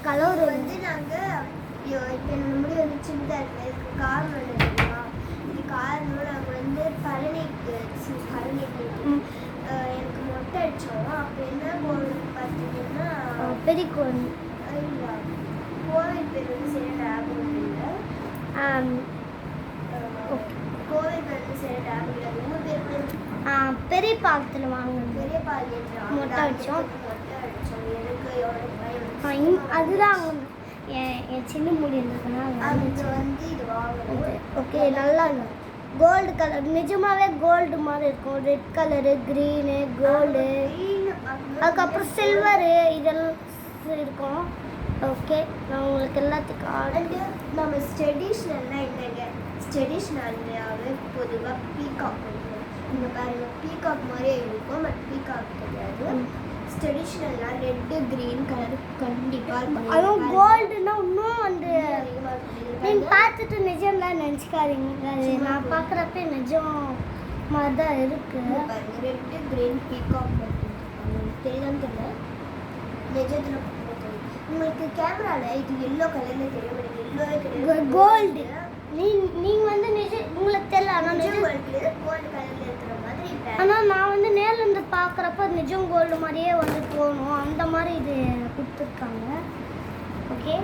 கலர் இது வந்து நாங்கள் இப்போ என்னோட முடி வந்து சின்னதாக இருக்குது. இதுக்கு காரணம் என்ன தெரியுமா? இது காரணம் நாங்கள் வந்து பழனிக்கு எனக்கு மொட்டை அடித்தோம். அப்போ என்ன கோவில் பார்த்தீங்கன்னா பெரிக்கோன். இல்லை, கோவில் பேர் வந்து சரியாக ஞாபகம் இல்லை. ஓகே, கோவில் பேர் வந்து சரியாக ஞாபகம் இல்லை. உங்கள் பேர் கூட பெரிய பாக்கத்தில் வாங்குறது. பெரிய பால் மொட்டை அடிச்சோம். மொட்டை அடித்தோம். எனக்கு எவ்வளோ பயம். அதுதான் என் சின்ன முடி இருந்ததுனால அது வந்து இது வாங்குறது. ஓகே, நல்லா இருக்கும். கோல்டு கலர் நிஜமாவே கோல்டு மாதிரி இருக்கும். ரெட் கலரு, க்ரீனு, கோல்டு, அதுக்கப்புறம் சில்வரு இதெல்லாம் இருக்கும். ஓகே, நான் உங்களுக்கு எல்லாத்துக்கும் அண்டு நம்ம ட்ரெடிஷ்னல்னால் என்னங்க? ட்ரெடிஷ்னல்னாவே பொதுவாக பீகாக் இருக்கும். இந்த பாருங்க, பீகாக் மாதிரியே இருக்கும். பட் பீகாக் கிடையாது. ட்ரெடிஷ்னல்னால் ரெட்டு க்ரீன் கலர் கண்டிப்பாக இருக்கும். அதுவும் கோல்டுன்னா இன்னும் வந்து நீங்கள் பார்த்துட்டு நிஜம் தான் நினச்சிக்காதீங்க. அது நான் பார்க்குறப்ப நிஜம் மாதிரி தான் இருக்குது. பாருங்க, ரெட்டு க்ரீன் பீகாக் தெரியுதான்னு தெரியல. நிஜத்தில் உங்களுக்கு கேமராவில் இது எல்லோ கலரில் தெரியும். எனக்கு எல்லோவே கிடையாது. கோல்டு நீங்கள் வந்து நிஜம் உங்களுக்கு தெரியல. ஆனால் நிஜம் கோல்டு கலரில் இருக்கிற மாதிரி. ஆனால் நான் வந்து நேரில் இருந்து பார்க்குறப்ப நிஜம் கோல்டு மாதிரியே வந்து தோணும். அந்த மாதிரி இது கொடுத்துருக்காங்க. ஓகே,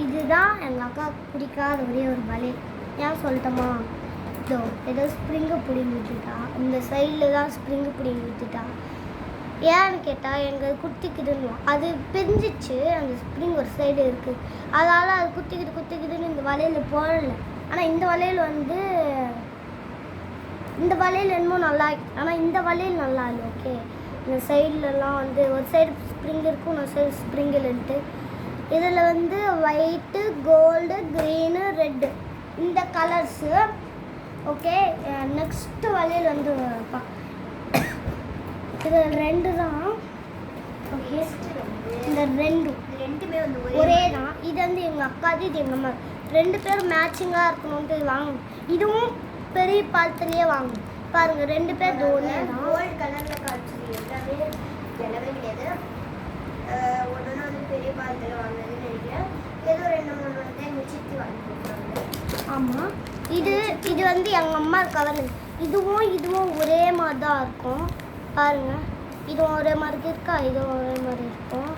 இதுதான் எங்கள் அக்கா பிடிக்காத ஒரே ஒரு வலை. ஏன் சொல்லட்டோமா? இதோ ஏதோ ஸ்ப்ரிங்கை பிடிங்கி விட்டுட்டா. இந்த சைடில் தான் ஸ்ப்ரிங்கு பிடிங்கி விட்டுட்டா. ஏன்னு கேட்டால் எங்கள் குத்திக்குதுன்னு அது பிரிஞ்சிச்சு. அந்த ஸ்ப்ரிங் ஒரு சைடு இருக்குது, அதனால் அது குத்திக்குதுன்னு இந்த வலையில் போடலை. ஆனால் இந்த வலையில் வந்து இந்த வலையில் என்னமோ நல்லா இருக்கு. ஆனால் இந்த வலையில் நல்லா இல்லை. ஓகே, இந்த சைட்லலாம் வந்து ஒரு சைடு ஸ்ப்ரிங் இருக்கும், ஒரு சைடு ஸ்ப்ரிங் இல்லைன்ட்டு. இதில் வந்து ஒயிட்டு, கோல்டு, க்ரீனு, ரெட்டு இந்த கலர்ஸு. ஓகே, நெக்ஸ்ட்டு வலையில் வந்து இது ரெண்டு தான். ஓகே, இந்த ரெண்டுமே வந்து ஒரே தான். இது வந்து எங்கள் அக்காது, இது எங்கள் அம்மா. ரெண்டு பேரும் மேட்சிங்காக இருக்கணும்ட்டு வாங்கணும். இதுவும் பெரிய பாலத்துலேயே வாங்கணும். பாருங்கள், ரெண்டு பேர் தோனி தான். கோல்டு கலரில் காய்ச்சது எல்லாமே விலவே கிடையாது. ஒன்று வந்து பெரிய பாலத்தில் வாங்கினதுன்னு நினைக்கிறேன். ஏதோ 2-3 வந்து எங்கள் சித்தி வாங்கி கொடுத்தாங்க. ஆமாம், இது வந்து எங்கள் அம்மா கவர். இதுவும் ஒரே மாதிரி தான் இருக்கும். பாருங்கள், இதுவும் ஒரே மாதிரி இருக்கா, இதுவும் ஒரே மாதிரி இருக்கும்.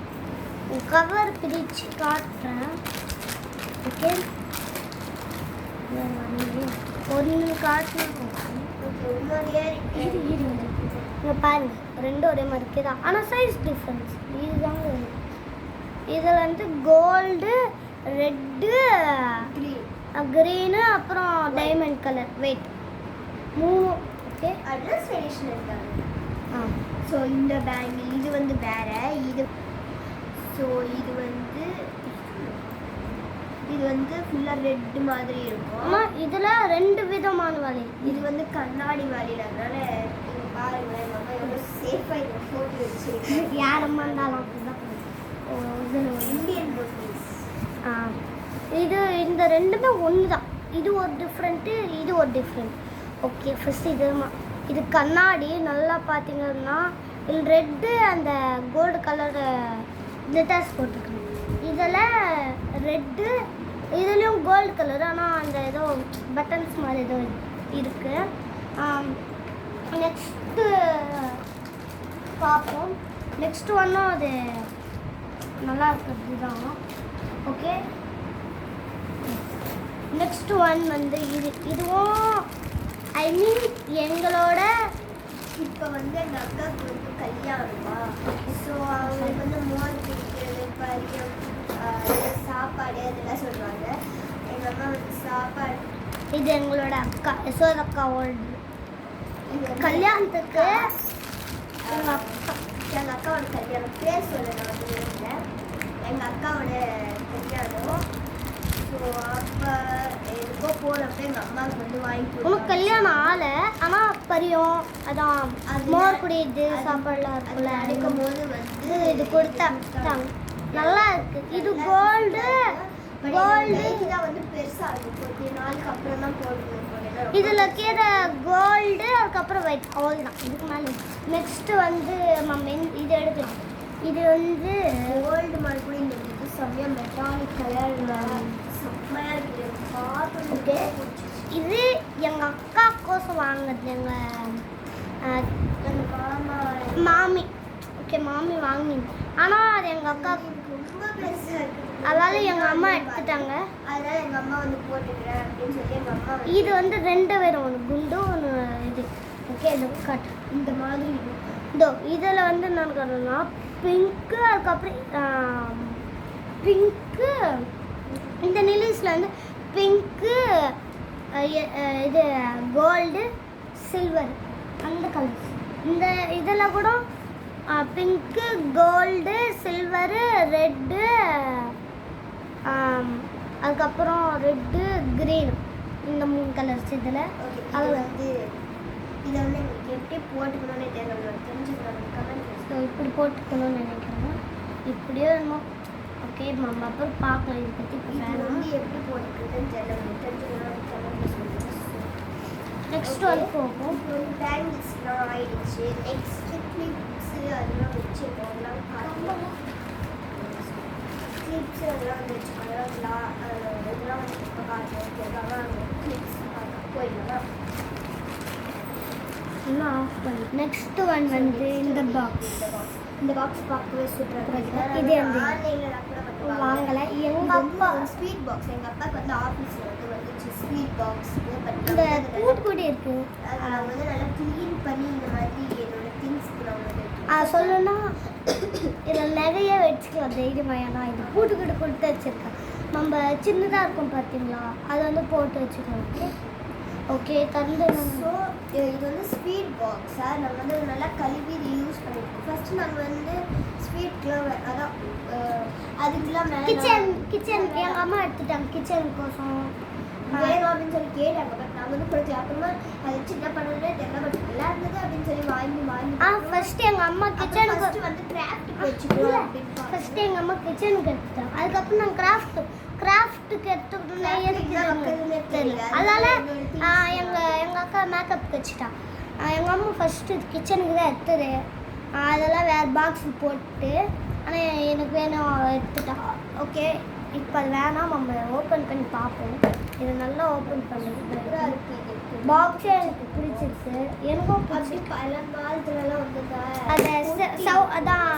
கவர் பிரித்து காட்டுறேன். ஓகே, ஒன்று காட்டணும். இங்கே பாருங்கள், ரெண்டும் ஒரே மாதிரி இருக்குதா, ஆனால் சைஸ் டிஃப்ரென்ஸ் இதுதாங்க. இதில் வந்து கோல்டு, ரெட்டு, க்ரீனு, அப்புறம் diamond colour. Weight 3. Okay, address edition இருக்காங்க. ஸோ இந்த பேங்கிள் இது வந்து வேற. இது வந்து ஃபுல்லாக ரெட் மாதிரி இருக்கும். ஆமாம், இதில் 2 விதமான வலை. இது வந்து கண்ணாடி வலையில், அதனால நீங்கள் பாருங்கள் எங்கள் அம்மா எவ்வளோ சேஃபாக இதை போட்டு வச்சுருக்கேன். யாரம்மா இருந்தாலும் அப்படிதான். இந்தியன் போட்டீஸ். இந்த ரெண்டுமே ஒன்று தான். இது ஒரு டிஃப்ரெண்ட்டு, இது ஒரு டிஃப்ரெண்ட். ஓகே, ஃபஸ்ட்டு இது கண்ணாடி. நல்லா பார்த்தீங்கன்னா இது ரெட்டு அந்த கோல்டு கலர் glitters போட்டுருக்கணும். இதில் ரெட்டு, இதுலேயும் கோல்டு கலர், ஆனால் அந்த ஏதோ பட்டன்ஸ் மாதிரி ஏதோ இருக்குது. நெக்ஸ்ட்டு பார்ப்போம். நெக்ஸ்ட் ஒன்றும் அது நல்லா இருக்கிறது தான். ஓகே, நெக்ஸ்ட் ஒன் வந்து இதுவும் ஐ மீன் எங்களோட இப்போ வந்து எங்கள் அக்காவுக்கு வந்து கல்யாணமா. ஸோ அவங்களுக்கு வந்து மோர் பிடிக்கிறது, பரியம், சாப்பாடு அதெல்லாம் சொல்லுவாங்க. எங்கள் அம்மா வந்து சாப்பாடு. இது எங்களோட அக்கா யசோத அக்காவோட கல்யாணத்துக்கு. எங்கள் அக்காவோட கல்யாணம் பேர் சொல்ல நான் வந்து இல்லை. எங்கள் அக்காவோட கல்யாணம். ஸோ அப்போ எதுக்கோ போகிறப்ப எங்கள் அம்மாவுக்கு வந்து வாங்கி உனக்கு கல்யாணம் ஆளை, ஆனால் பரியம் அதான் மோர் குடியுது சாப்பாடுலாம் இருக்குல்ல, அடிக்கும் போது வந்து இது கொடுத்தாங்க. நல்லா இருக்கு. இது கோல்டு தான் வந்து பெருசாக இருக்கும். கொஞ்ச நாளுக்கு அப்புறம் தான் போடணும். இதில் இருக்கிற கோல்டு, அதுக்கப்புறம் ஒயிட், அவ்வளோதான். இதுக்கு மேலே நெக்ஸ்ட்டு வந்து இது எடுத்துக்கலாம். இது வந்து கோல்டு மாதிரி கூட இந்த இது செம்மையாக மெட்டாலிக் கலர் செம்மையாக இருக்குது பார்த்துட்டு. இது எங்கள் அக்கா கோசம் வாங்கினது. எங்கள் மாமி. ஓகே, மாமி வாங்கினது. ஆனால் அது எங்கள் அக்காவுக்கு ரொம்ப பெருசாக இருக்குது. அதனால எங்கள் அம்மா எடுத்துட்டாங்க. அதனால எங்கள் அம்மா வந்து போட்டுக்கிறேன் அப்படின்னு சொல்லி எங்கள் அம்மா இது வந்து 2 வேறு, ஒன்று குண்டு, ஒன்று இது. ஓகே, இது கட் இந்த மாதிரி இதோ இதில் வந்து என்ன பண்ணுறோன்னா பிங்க்கு, அதுக்கப்புறம் பிங்க்கு. இந்த நிலீஸில் வந்து பிங்க்கு, இது கோல்டு, சில்வர், அந்த கலர்ஸ். இந்த இதில் கூட பிங்க்கு, கோல்டு, சில்வரு, ரெட்டு, அதுக்கப்புறம் ரெட்டு, க்ரீன், இந்த 3 கலர்ஸ் இதில். அது வந்து இதை வந்து எங்களுக்கு எப்படி போட்டுக்கணும்னு தெரியல, தெரிஞ்சுக்கணும். கமெண்ட் இப்படி போட்டுக்கணும்னு நினைக்கிறேன். இப்படியே இருந்தோம். ஓகே, நம்ம அப்புறம் பார்க்கலாம் இதை பற்றி. இது வந்து எப்படி போட்டுக்கிறதுன்னு தெரியல, தெரிஞ்சுக்கணும். கமெண்ட் சொல்லுங்கள். நெக்ஸ்ட் வந்து போகும். இப்போ வந்து பேங்கிள்ஸ்லாம் ஆயிடுச்சு. நெக்ஸ்ட் கிளிப்ஸு அதெல்லாம் வச்சுருக்கோம். அதெல்லாம் பார்க்கலாம். கிளிப்ஸு அதெல்லாம் வந்து வச்சுக்கலாம். இதெல்லாம் வந்து இப்போ காட்டுறோம். கிளிப்ஸ் போயிடலாம். இன்னும் ஆஃப் பண்ணி. நெக்ஸ்ட் ஒன் வந்து இந்த பாக்ஸ். இந்த பாக்ஸ் பார்க்கவே சூப்பராக இருக்குது. இது வந்து ஆன்லைனில் கூட வாங்கலை. எங்கள் அப்பா ஸ்வீட் பாக்ஸ் எங்கள் அப்பாவுக்கு வந்து ஆஃபீஸில் வந்து வந்துச்சு ஸ்வீட் பாக்ஸ். இந்த கூட்டு இருக்குது. அதை நான் வந்து நல்லா க்ளீன் பண்ணி இந்த மாதிரி என்னோட திங்ஸ்க்கு நான் வந்து சொல்லணும்னா இதில் நிறைய வச்சுக்கலாம் தைரியமாயானா. இது கூட்டுக்கிட்டு கொடுத்து வச்சுருக்கேன். நம்ம சின்னதாக இருக்கும் பார்த்தீங்களா, அதை வந்து போட்டு வச்சுக்கலாம். ஓகே ஓகே தந்து. ஸோ இது வந்து ஸ்வீட் பாக்ஸை நம்ம வந்து நல்லா கழுவி இது யூஸ் பண்ணியிருக்கோம். ஃபஸ்ட்டு நாங்கள் வந்து ஸ்வீட்லாம் அதான் அதுக்கெல்லாம் கிச்சன் எங்கள் அம்மா எடுத்துட்டாங்க கிச்சனுக்கோசம் வேணும் அப்படின்னு சொல்லி கேட்டாங்க. பட் நாங்கள் வந்து கொடுக்கல. அப்புறமா அதை சின்ன பண்ணுறதே தெரியல. பட் நல்லா இருந்தது அப்படின்னு சொல்லி வாங்கி ஃபஸ்ட்டு எங்கள் அம்மா கிச்சனுக்கு வந்து கிராஃப்ட் வச்சுக்கலாம் அப்படின்னு ஃபஸ்ட்டு எங்கள் அம்மா கிச்சனுக்கு எடுத்துட்டாங்க. அதுக்கப்புறம் நாங்கள் கிராஃப்ட் கிராஃப்ட்டுக்கு எடுத்துக்கிட்டோம்னா எதுக்கு தெரியல. அதனால எங்கள் அக்கா மேக்கப் வச்சுட்டா. எங்கள் அம்மா ஃபஸ்ட்டு கிச்சனுக்கு தான் எடுத்தது. அதெல்லாம் வேறு பாக்ஸில் போட்டு ஆனால் எனக்கு வேணும் எடுத்துட்டா. ஓகே, இப்போ அது வேணாம், நம்ம ஓப்பன் பண்ணி பார்ப்போம். இதை நல்லா ஓப்பன் பண்ணி பாக்ஸே எனக்கு பிடிச்சிருச்சு. எனக்கும் அப்படி பல காலத்துலலாம் வந்து அதான்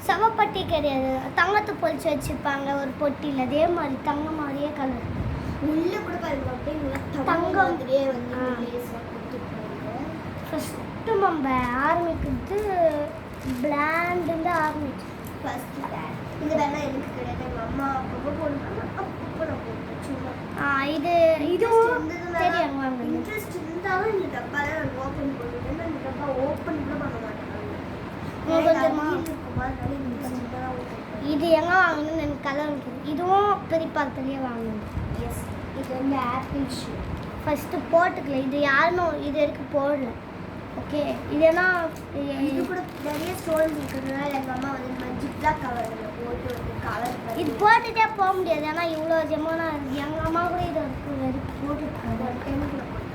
சவப்பட்டி கிடையாது, தங்கத்தை பொழிச்சு வச்சுருப்பாங்க ஒரு பொட்டியில். அதே மாதிரி தங்கம் மாதிரியே கலர் உள்ள கூட பாருங்க அப்படியே தங்கம் வந்துட்டே வந்து ஃபஸ்ட்டு நம்ம ஆரம்பிக்கிறது பிளாண்டுந்து ஆரம்பிச்சு. ஃபஸ்ட்டு பேட் இது வேணால் எனக்கு கிடையாது. எங்கள் அம்மா அப்பப்போ போடுவாங்க, அப்பப்போ நான் போடுவேன் சும்மா. இது இதுவும் தெரியும். இன்ட்ரெஸ்ட் இருந்தாலும் இந்த டப்பாவில் நான் ஓப்பன் பண்ணுவேன். இந்த டப்பா ஓப்பன் கூட பண்ண மாட்டேன். இது எங்கே வாங்கணும்னு எனக்கு கலர் இருக்குது. இதுவும் பெரியப்பாத்திலேயே வாங்கணும். எஸ், இது வந்து ஆப்பிள் ஷூ. ஃபஸ்ட்டு போட்டுக்கல, இது யாரும் இது வரைக்கும் போடல. ஓகே, இதனா இது கூட நிறைய ஸ்டோன்ஸ் இருக்கிறதுனால எங்கள் அம்மா வந்து இந்த மாதிரி ஜிப்லாக் கவரில் போட்டு வந்து கலர் இது போட்டுகிட்டே போக முடியாது. ஏன்னா இவ்வளோ ஜெமானா எங்கள் அம்மா கூட இதை போட்டுருக்காங்க.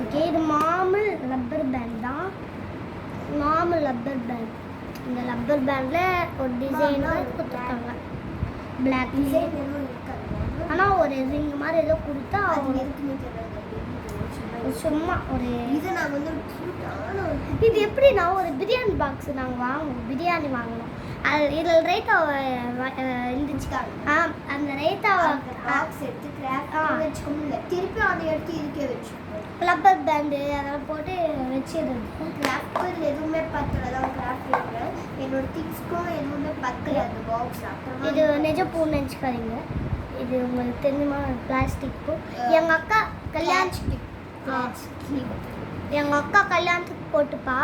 ஓகே, இது மாமல் ரப்பர் பேண்ட் தான். Normal rubber band. இந்த ரப்பர் பேண்டில் ஒரு டிசைனாக கொடுத்துருக்காங்க. பிளாக் டிசைன் எதுவும் இருக்காது. ஆனால் ஒரு ரிங் மாதிரி ஏதோ கொடுத்தா அவங்க இருக்குன்னு தெரியாது. சும்மா ஒரு இது நாங்கள் வந்து இது எப்படின்னா ஒரு பிரியாணி பாக்ஸ் நாங்கள் வாங்குவோம். பிரியாணி வாங்கினோம். அது இதில் ரைத்தாவை இருந்துச்சுக்கா. அந்த ரைத்தாவை பாக்ஸ் எடுத்து கிராஃப்ட் வச்சுக்கோங்க. திருப்பி அதை எடுத்து இருக்கே வச்சுக்கோங்க. ரப்பர் பேண்டு அதெல்லாம் போட்டு வச்சிருந்தோம். கிராஃப்ட் எதுவுமே பத்தல தான் கிராஃப்ட் இருக்கிறேன். என்னோட திங்ஸ்க்கும் எதுவுமே பத்தல அந்த பாக்ஸ். அப்புறம் இது நிஜ பூ நினச்சிக்காதீங்க. இது உங்களுக்கு தெரியுமா, பிளாஸ்டிக் பூ. எங்கள் அக்கா கல்யாணத்துக்கு போட்டுப்பா.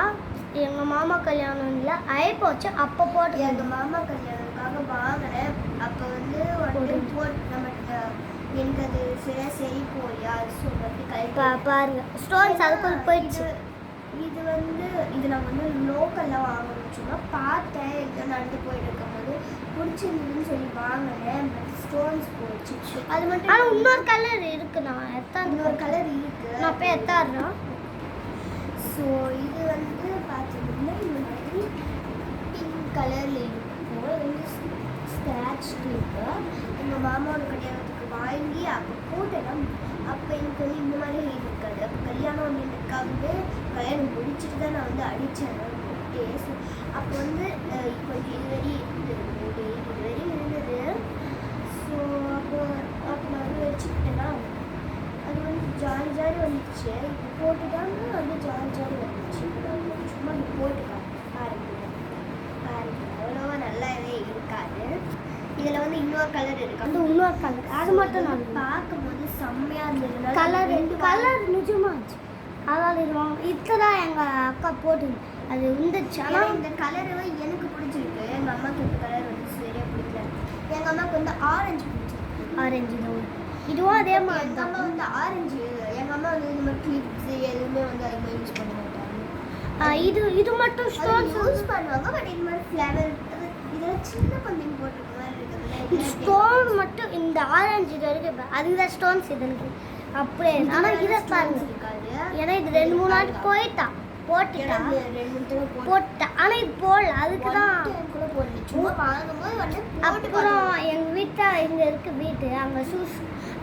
எங்கள் மாமா கல்யாணம் இல்லை போச்சு அப்போ போட்டு. எங்கள் மாமா கல்யாணத்துக்காக வாங்கினேன். அப்போ வந்து போட்டு நமக்கு எனக்கு அது சரி போயா சொல்லி பாருங்க ஸ்டோன்ஸ் அதுக்குள்ள போயிடுச்சு. இது வந்து இது நான் வந்து லோக்கலில் வாங்கணும். சும்மா பார்த்தேன், எங்கே நடந்து போயிட்டு இருக்கும்போது பிடிச்சிருந்ததுன்னு சொல்லி வாங்கினேன். பட் ஸ்டோன்ஸ் போயிடுச்சு. அது மட்டும் ஆனால் இன்னொரு கலர் இருக்குது. நான் இன்னொரு கலர் இருக்குது. நான் போய் எத்தாடுறேன். ஸோ இது வந்து பார்த்தீங்கன்னா இந்த மாதிரி பிங்க் கலரில் இருக்கும். வந்து ஸ்க்ராட்ச் கிளிப்பு எங்கள் மாமாவோட கல்யாணத்துக்கு வாங்கி அப்போ போட்டேன். அப்போ எனக்கு வந்து இந்த மாதிரி இருக்காது. அப்போ கல்யாணம் ஒன்றுக்காகவே கல்யாணம் முடிச்சுட்டு தான் நான் வந்து அடித்தேன் டேஸ். அப்போ வந்து கொஞ்சம் இதுவரை இருந்தது. ஸோ அப்போ நான் வந்து வச்சுக்கிட்டேன்னா அது வந்து ஜாலி வந்துச்சு. இப்போ போட்டுட்டாங்க வந்து ஜாலி வந்துச்சு. சும்மா இப்போ போட்டுக்காங்க பாருங்க. அவ்வளோவா நல்லாவே இருக்காது. இதில் வந்து இன்னொரு கலர் இருக்கு. அந்த இன்னொரு கலர் அது மட்டும் நான் பார்க்கும்போது செம்மையாக இருந்தது. கலர் நிஜமாச்சு. அதாவது இதுதான் எங்கள் அக்கா போட்டு அது இருந்துச்சு. ஆனால் இந்த கலரு எனக்கு பிடிச்சிருக்கு. எங்கள் அம்மாவுக்கு இந்த கலர் வந்து சரியாக பிடிக்கல. எங்கள் அம்மாவுக்கு வந்து ஆரஞ்சு பிடிச்சிருக்கு. ஆரஞ்சு தான். இதுவும் அதே மாதிரி எங்கள் அம்மா வந்து ஆரஞ்சு. எங்கள் அம்மா வந்து இந்த மாதிரி கிளிப்ஸ் எதுவுமே வந்து அதிகமாக யூஸ் பண்ண மாட்டாங்க. இது மட்டும் ஸ்டோன்ஸ் யூஸ் பண்ணுவாங்க. பட் இந்த மாதிரி ஃப்ளவர் இதெல்லாம் சின்ன பந்திங் போட்டுருக்க மாதிரி இருக்குது. ஸ்டோன் மட்டும் இந்த ஆரஞ்சு இது வரைக்கும் அதுதான் ஸ்டோன்ஸ் இது இருக்கு அப்படியே. ஆனால் இதை பாருங்க இருக்காது. ஏன்னா இது 2-3 நாள் போட்டா. ஆனால் இது போடல. அதுக்கு தான் அப்புறம் எங்கள் வீட்டில் இங்கே இருக்குது வீட்டு அங்கே ஷூஸ்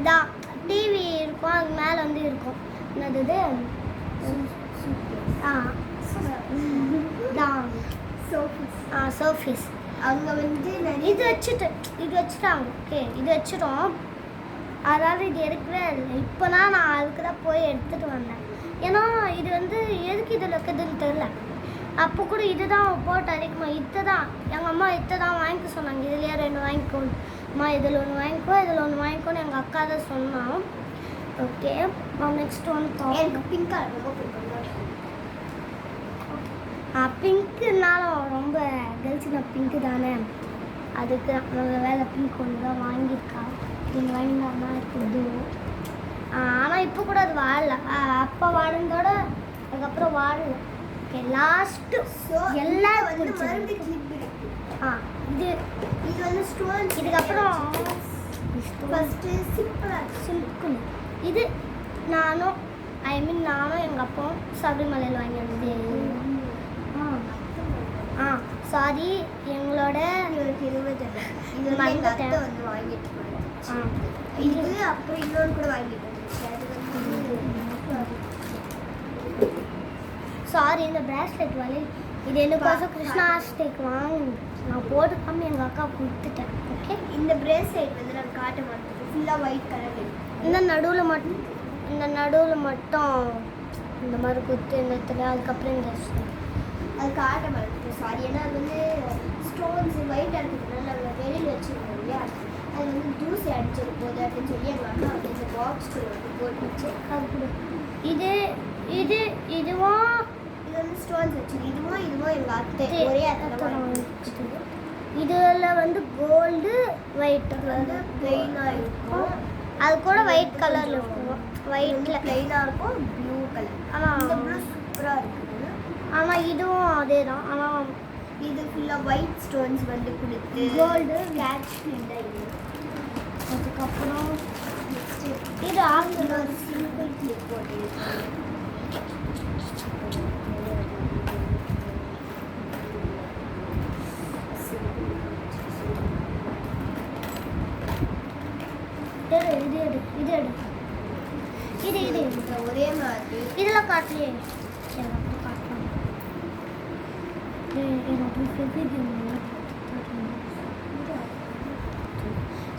தான் டிவி இருக்கும். அது மேலே வந்து இருக்கும் என்னது சோஃபீஸ். அவங்க வந்து இது வச்சுட்டாங்க. ஓகே, இது வச்சுட்டோம். அதாவது இது எடுக்கவே இல்லை. இப்போ நான் அதுக்கு தான் போய் எடுத்துகிட்டு வந்தேன். ஏன்னா இது வந்து எதுக்கு இதில் இருக்குதுன்னு தெரில. அப்போ கூட இதுதான் போட்டு அடிக்குமா. எங்கள் அம்மா தான் வாங்கிக்க சொன்னாங்க. இதுலேயே 2 வாங்கிக்கோணும் அம்மா. இதில் 1 வாங்கிக்கோ, இதில் 1 வாங்கிக்கோன்னு எங்கள் அக்கா தான் சொன்னான். ஓகே, நெக்ஸ்ட் வந்து எனக்கு பிங்க் கலர் ரொம்ப பிடிக்கும். பிங்க்குனாலும் ரொம்ப கேர்ள்ஸுனா பிங்க்கு தானே. அதுக்கு நாங்கள் வேலை பிங்க் ஒன்று தான் வாங்கியிருக்கா. நீங்கள் வாங்கினா இருக்குது. ஆனால் இப்போ கூட அது வாழல. அப்போ வாடினதோட அதுக்கப்புறம் வாழல. ஓகே, லாஸ்ட்டு எல்லாம் வந்து மறுபடியும் கிளிப் இருக்கு. இது வந்து ஸ்டோன்ஸ். இதுக்கப்புறம் ஃபஸ்ட்டு சிம்பிள். இது நானும் எங்கள் அப்பாவும் சபரிமலையில் வாங்கி வந்தது. சாரி, எங்களோட இது வந்து வாங்கிட்டு இது அப்புறம் இன்னொன்று கூட வாங்கிட்டு வந்துச்சு. அது வந்து சாரி, இந்த பிராஸ்லெட் வலி இது எனக்கோசம் கிருஷ்ணா ஹாஸ்டேக் வாங்க நான் போட்டுக்காம எங்கள் அக்கா கொடுத்துட்டேன். ஓகே, இந்த பிரேஸ்லெட் வந்து நான் காட்ட மாட்டேன். ஃபுல்லாக ஒயிட் கலர் இந்த நடுவில் மட்டும் இந்த மாதிரி குத்து இந்த அதுக்கப்புறம் இந்த அது காட்ட மாட்டேன். சாரி, ஏன்னா அது வந்து ஸ்டோன்ஸ் ஒயிட்டாக இருக்கிறதுனால நாங்கள் வெளியில் வச்சுருக்கோம் இல்லையா, அது வந்து தூசி அடிச்சிட போகுது அப்படின்னு சொல்லி எங்கள் அம்மா வந்து இந்த பாக்ஸ் வந்து போட்டு வச்சு அது இதுவும் இது வந்து ஸ்டோன்ஸ் வச்சு இதுவும் எங்கள் அத்தை ஒரே அத்தை. இதில் வந்து கோல்டு ஒயிட் வந்து பிளெயினாக இருக்கும். அது கூட ஒயிட் கலரில் இருக்கும். ஒயிட்டில் பிளெயினாக இருக்கும், ப்ளூ கலர். ஆனால் இந்த ப்ளூ சூப்பராக இருக்குது. ஆனால் இதுவும் அதே தான். ஆனால் இது ஃபுல்லாக ஒயிட் ஸ்டோன்ஸ் வந்து கொடுத்து கோல்டு கேட்ச் இல்லை. அதுக்கப்புறம் இது ஆங்கில ஒரு சிம்பிள் கிளிப் போட்டு இது ஒரே மாதிரி இதெல்லாம் காட்டலையே.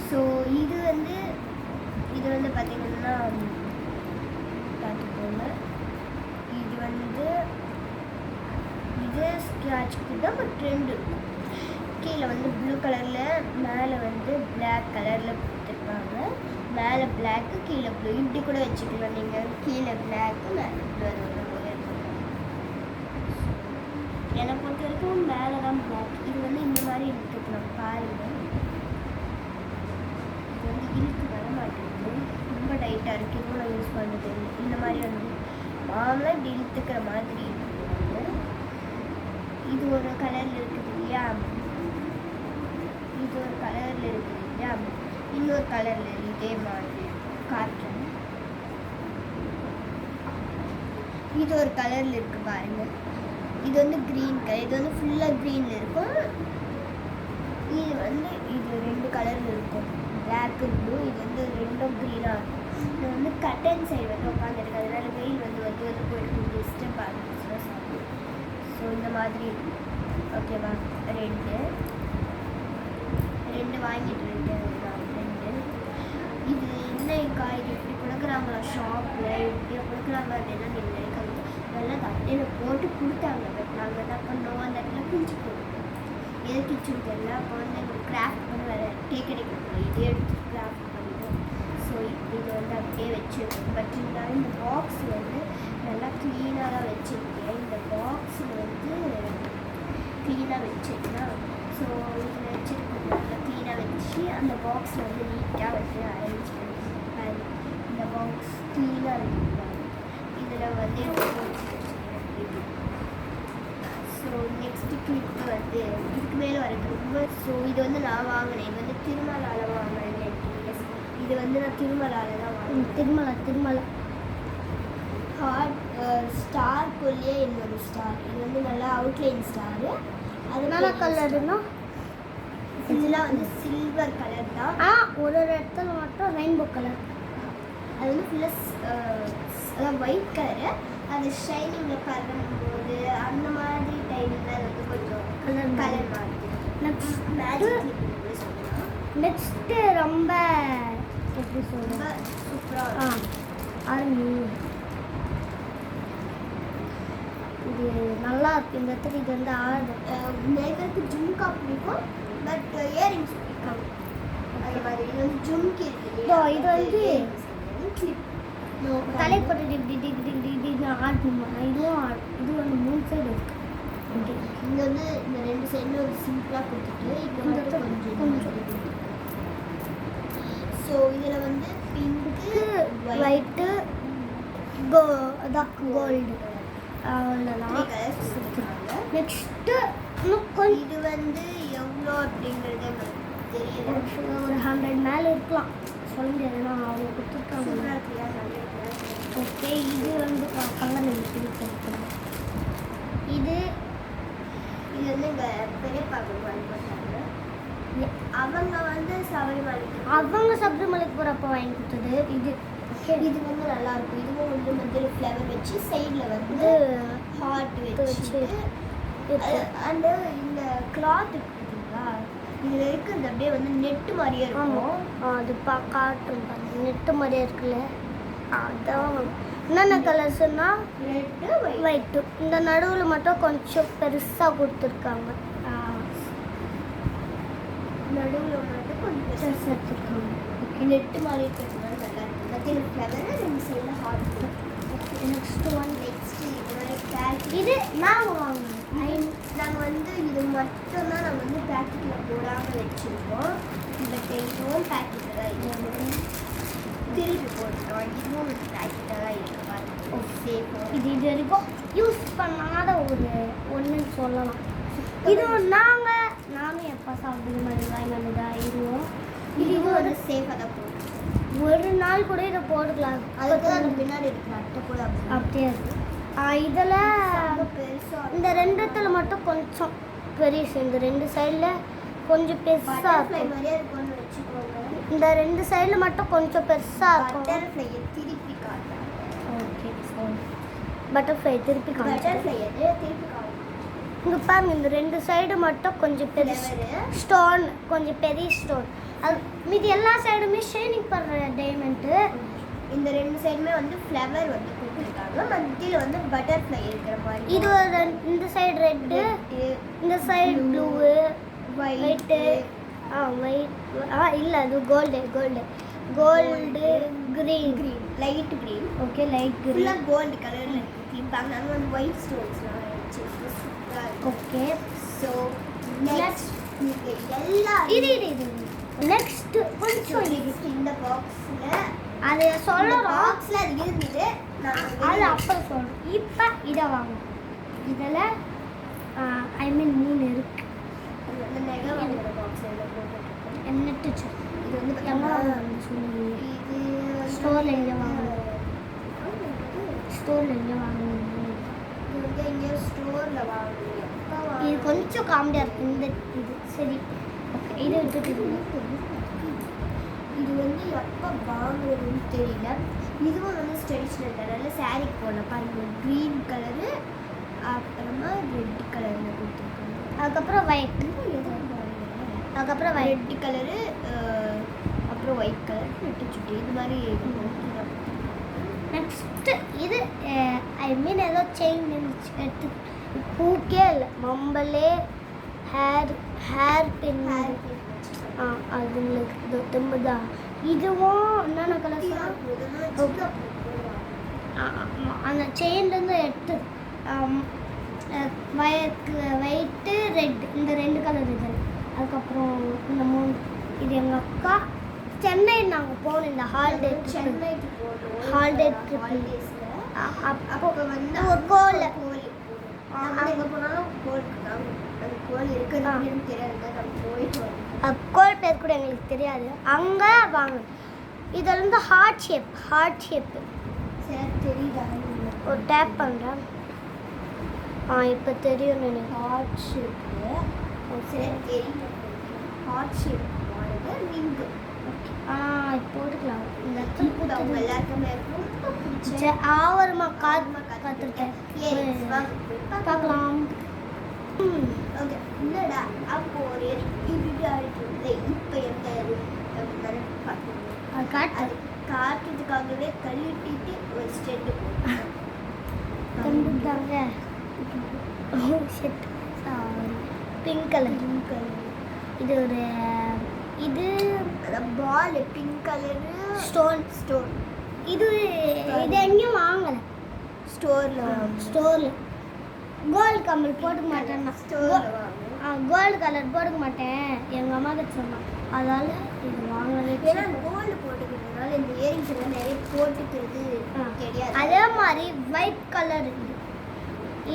ஸோ இது வந்து பார்த்தீங்கன்னா பார்த்துக்கோங்க. இது ஸ்க்ராட்ச்க்கு தான் ஒரு ட்ரெண்ட் இருக்கும். கீழே வந்து ப்ளூ கலரில், மேலே வந்து பிளாக் கலரில் கொடுத்துருப்பாங்க. மேலே பிளாக்கு, கீழே ப்ளூ, இப்படி கூட வச்சுக்கலாம் நீங்கள். கீழே பிளாக்கு, மேலே ப்ளூ, அது வந்து ஒரே என்னை பொறுத்த வரைக்கும் மேலே தான் பிளாக். இது வந்து இந்த மாதிரி இழுத்துக்கலாம் பாருங்கள். இது வந்து இழுத்து வர மாட்டேங்குது, ரொம்ப டைட்டாக இருக்குது. இதுவும் நான் யூஸ் பண்ணுறது இந்த மாதிரி வந்து நார்மலாக இப்படி இழுத்துக்கிற மாதிரி இருக்குது. இது ஒரு கலரில் இருக்குது இல்லையா, இது ஒரு கலரில் இருக்குது இல்லையா, இன்னொரு கலரில் இதே மாதிரி காட்டுறேன். இது ஒரு கலரில் இருக்குது பாருங்கள். இது வந்து க்ரீன் கலர், இது வந்து ஃபுல்லாக க்ரீனில் இருக்கும். இது ரெண்டு கலரில் இருக்கும், பிளாக்கு ப்ளூ. இது வந்து ரெண்டும் க்ரீனாக இருக்கும். இது வந்து கட்டன் சைடு வந்து உட்காந்துருக்கு, அதனால வெயில் வந்து போயிட்டு டிஸ்டர்ப் ஆகிடுச்சுன்னா சாப்பிடும். ஸோ இந்த மாதிரி இருக்கும். ஓகேவா, ரெண்டு வாங்கிட்டு இருக்கேன். இது என்னக்கா, இது இப்படி கொடுக்குறாங்களா ஷாப்பில், இப்படியே கொடுக்குறாங்க அப்படின்னா நீங்கள் நினைக்காது. நல்லா தட்டையில் போட்டு கொடுத்தாங்க. பட் நாங்கள் என்ன பண்ணோம், அந்த இடத்துல கிழிச்சு போட்டோம். எது கிச்சன் தெரியல. அப்போ வந்து எங்களுக்கு கிராஃப்ட் பண்ண வேறு டேக் எடுக்கணும், இதே எடுத்து கிராஃப்ட் பண்ணிட்டோம். ஸோ இது வந்து அப்படியே வச்சுருக்கோம். பட் இருந்தாலும் இந்த பாக்ஸ் வந்து நல்லா க்ளீனாக தான் வச்சுருக்கேன். இந்த பாக்ஸ் வந்து க்ளீனாக வச்சுருக்கேன். ஸோ இதில் வச்சுருக்கோம், நல்லா க்ளீனாக வச்சு அந்த பாக்ஸில் வந்து நீட்டாக வந்து அரேஞ்ச் பண்ணி இந்த பாக்ஸ் க்ளீனாக இருக்குது. இதில் வந்து ஸோ நெக்ஸ்ட்டு கிளிப்பு வந்து இதுக்கு மேலே வரது ரொம்ப. ஸோ இது வந்து நான் வாங்கினேன், இது வந்து திருமலாவில் வாங்கினேன். இது வந்து நான் திருமலாவில் தான் வாங்கினேன். திருமலா ஹார்ட் ஸ்டார்க்குள்ளேயே இன்னொரு ஸ்டார். இது வந்து நல்லா அவுட்லைன் ஸ்டாரு. அதனால கலருன்னா இதெல்லாம் வந்து சில்வர் கலர் தான். ஒரு இடத்துல மட்டும் ரெயின்போ கலர். அது வந்து ஃபுல்லாக ஒயிட் கலரு. அது ஷைனிங்கில் பறக்கும்போது அந்த மாதிரி டைமில் அது வந்து கொஞ்சம் கலர் மாதிரி. நெக்ஸ்ட்டு ரொம்ப எப்படி சொல்லுங்க, சூப்பராக இது நல்லா இருக்கு. இந்த இடத்துல இது வந்து நேருக்கு ஜும்கா பிடிக்கும், பட் இயரிங்ஸ் பிடிக்கும். அந்த மாதிரி இது வந்து ஜும்கி இருக்குது. இது வந்து கிளிப் தலை போட்டு இப்படி ஆடணுமா. இது வந்து 3 சைடு இருக்கு. இங்கே வந்து இந்த 2 சைடில் ஒரு சிம்பிளாக கொடுத்துட்டு இங்கே கொஞ்சம். ஸோ இதில் வந்து பிங்க்கு, ஒயிட்டு, கோல்டு அவ்வளோதான். நெக்ஸ்ட்டு இன்னும் கொஞ்சம் இது வந்து எவ்வளோ அப்படிங்கிறத தெரியல. ஒரு 100 மேலே இருக்கலாம், சொல்ல முடியாது. ஏன்னா அவங்க கொடுத்துருக்காங்க. சூப்பராக இருக்குல்லையா? ஓகே, இது வந்து பங்கல் இது இது வந்து எங்கள் பெரியப்பாக்கு வாங்கி கொடுத்தாங்க. அவங்க வந்து சபரிமலைக்கு அவங்க சபரிமலைக்கு போகிறப்ப வாங்கி கொடுத்தது. இது இது வந்து நல்லா இருக்கும். இதுவும் வந்து மஞ்சள் ஃப்ளவர் வச்சு சைடில் வந்து ஹார்ட் வச்சு அந்த இந்த கிளாத் இருக்குங்களா, இதில் இருக்கிறது அப்படியே வந்து நெட்டு மாதிரியே இருக்கும். அது காட்டும் பாருங்க, நெட்டு மாதிரியே இருக்குல்ல. அதான் என்னென்ன கலர்ஸ்னா ரெட்டு ஒயிட்டு. இந்த நடுவில் மட்டும் கொஞ்சம் பெருசாக கொடுத்துருக்காங்க. நடுவில் மட்டும் கொஞ்சம் பெருசாக எடுத்துருக்காங்க. நெட்டு மாதிரி இருக்கிறதுனால நல்லா இருக்கும். மத்தியில் ஃப்ளவர், ரெண்டு சைடில் ஹார்ட். நெக்ஸ்ட் ஒன் இது மாதிரி பேக்கெட். இது நாங்கள் வாங்கணும். நாங்கள் வந்து இது மட்டும்தான் நம்ம வந்து பேக்கெட்டில் போடாமல் வச்சுருக்கோம். பட் இதுவும் பேக்கெட்டில் தான் இருக்குது. திருப்பி போட்டோம். இதுவும் பேக்கெட்டாக தான் இருக்குது. சேஃபாக இது வரைக்கும் யூஸ் பண்ணாத ஒன்றுன்னு சொல்லலாம். இது நானும் எப்போ சாப்பிடுற மாதிரி வாங்கினதாக இதுவும். இதுவும் வந்து சேஃபாக தான் போடும். ஒரு நாள் கூட இதை போட்டுக்கலாம். அதுக்கு அந்த பின்னாடி இருக்கு அட்டை கூட அப்படியே இருக்கு. இதில் பெருசாக இந்த ரெண்டுத்தில் மட்டும் கொஞ்சம் பெரிய, இந்த ரெண்டு சைடில் கொஞ்சம் பெருசாக இருக்கும். மாதிரியே இருக்கும்னு வச்சுக்கோங்க. இந்த ரெண்டு சைடில் மட்டும் கொஞ்சம் பெருசாக இருக்கும். பட்டர்ஃப்ளையை திருப்பி காட்டுறாங்க. ஓகே, பட்டர்ஃப்ளை திருப்பி காமிச்சு. பட்டர்ஃப்ளையை திருப்பி காட்டுறாங்க. இங்கே பாருங்க, இந்த ரெண்டு சைடு மட்டும் கொஞ்சம் பெருசு ஸ்டோன், கொஞ்சம் பெரிய ஸ்டோன். அது மீதி எல்லா சைடுமே ஷைனிங் பண்ணுற டைமண்ட்டு. இந்த ரெண்டு சைடுமே வந்து ஃப்ளவர் வந்து கொடுத்துருக்காங்க. மத்தியில் வந்து பட்டர்ஃப்ளை இருக்கிற மாதிரி. இது ஒரு இந்த சைடு ரெட்டு, இந்த சைடு ப்ளூவு, ஒயிட்டு. ஒயிட் இல்லை, அது gold green, light green. Okay, light green. ஃபுல்லாக கோல்டு கலரில் இருப்பாங்க. அங்கே வந்து ஒயிட் ஸ்டோன்ஸ்லாம் வச்சு சூப்பராக இருக்கும். ஓகே, ஸோ நெக்ஸ்ட் எல்லா இது நெக்ஸ்ட் கொஞ்சம் இந்த பாக்ஸில் அது சொல்கிறோம். பாக்ஸில் அது இருக்குது. அது அப்புறம் சொல்கிறோம். இப்போ இதை வாங்கணும். இதில் மூணு இருக்கு. அந்த நெகை வாங்குற பாக்ஸில் போட்டுருக்கோம். என்னட்டு இது வந்து எங்கே வாங்கணும் சொல்லுங்க. இது ஸ்டோரில் எங்கே வாங்கணும்? ஸ்டோரில் எங்கே வாங்கணும்? இது வந்து எங்கேயோ ஸ்டோரில் வாங்கணும். இது கொஞ்சம் காமெடியாக இருக்குது. இந்த இது சரி, ஓகே, இதை விட்டுட்டு இது வந்து எப்போ வாங்குறதுன்னு தெரியல. இதுவும் வந்து ட்ரெடிஷ்னல் கலரில் சாரீக்கு போடல பாருங்க. க்ரீன் கலரு, அப்புறமா ரெட் கலரில் கொடுத்துருக்காங்க. அதுக்கப்புறம் ஒயிட், அதுக்கப்புறம் ரெட் கலரு, அப்புறம் ஒயிட் கலர் நெட்டு சுட்டி இது மாதிரி. நெக்ஸ்ட்டு இது ஏதோ செயின் இருந்துச்சு, எடுத்து பூக்கே இல்லை, மம்பலே ஹேர் பின். அதுங்களுக்கு திரும்பதா. இதுவும் என்னென்ன கலர் அந்த செயின்லேருந்து எடுத்து ஒயிட்டு ரெட், இந்த ரெண்டு கலர் இது. அதுக்கப்புறம் இந்த மூணு. இது எங்கள் அக்கா சென்னை நாங்கள் போகணும் இந்த ஹாலிடே. சென்னைக்கு போகணும் ஹாலிடே ஹாலிடேஸில். அப்போ வந்து ஒரு கோல் எங்கே போனாலும் அந்த கோல் இருக்குன்னு தெரியாது. நம்ம போயிட்டு வரணும். கோல் பேர் கூட எங்களுக்கு தெரியாது. அங்கே வாங்க. இதில் வந்து ஹார்ட் ஷேப்பு. சரி தெரியுதா? ஒரு டேப் பண்ணுறேன். இப்போ தெரியும் எனக்கு. Heart shape. சரி தெரியும். Heart shape model ring. இப்போ எடுக்கலாம். இந்த இப்போ அவங்க எல்லாருக்குமே ரொம்ப பிடிச்ச ஆவரமா காத்துருக்கேன். பார்க்கலாம். ஓகே, இல்லைடா அப்போ ஒரு இப்படி ஆகிட்டு இப்போ எந்த அது காட்டு காட்டுறதுக்காகவே கழுவிட்டு ஒரு ஸ்டெண்டு கண்டுட்டாங்க. Pink colour. இது ஒரு இது பால் பிங்க் கலரு ஸ்டோன். இது எங்கேயும் வாங்கலை. ஸ்டோரில் கோல்டு கம்மல் போட்டுக்க மாட்டேன். கோல்டு கலர் போட்டுக்க மாட்டேன் எங்கள் அம்மா கிட்ட சொன்னான். அதால் இது வாங்கவே. ஏன்னா கோல்டு போட்டுக்கிறதுனால இந்த இயரிங்ஸ் எல்லாம் நிறைய போட்டுக்கிறது தெரியாது. அதே மாதிரி ஒயிட் கலர் இருக்குது.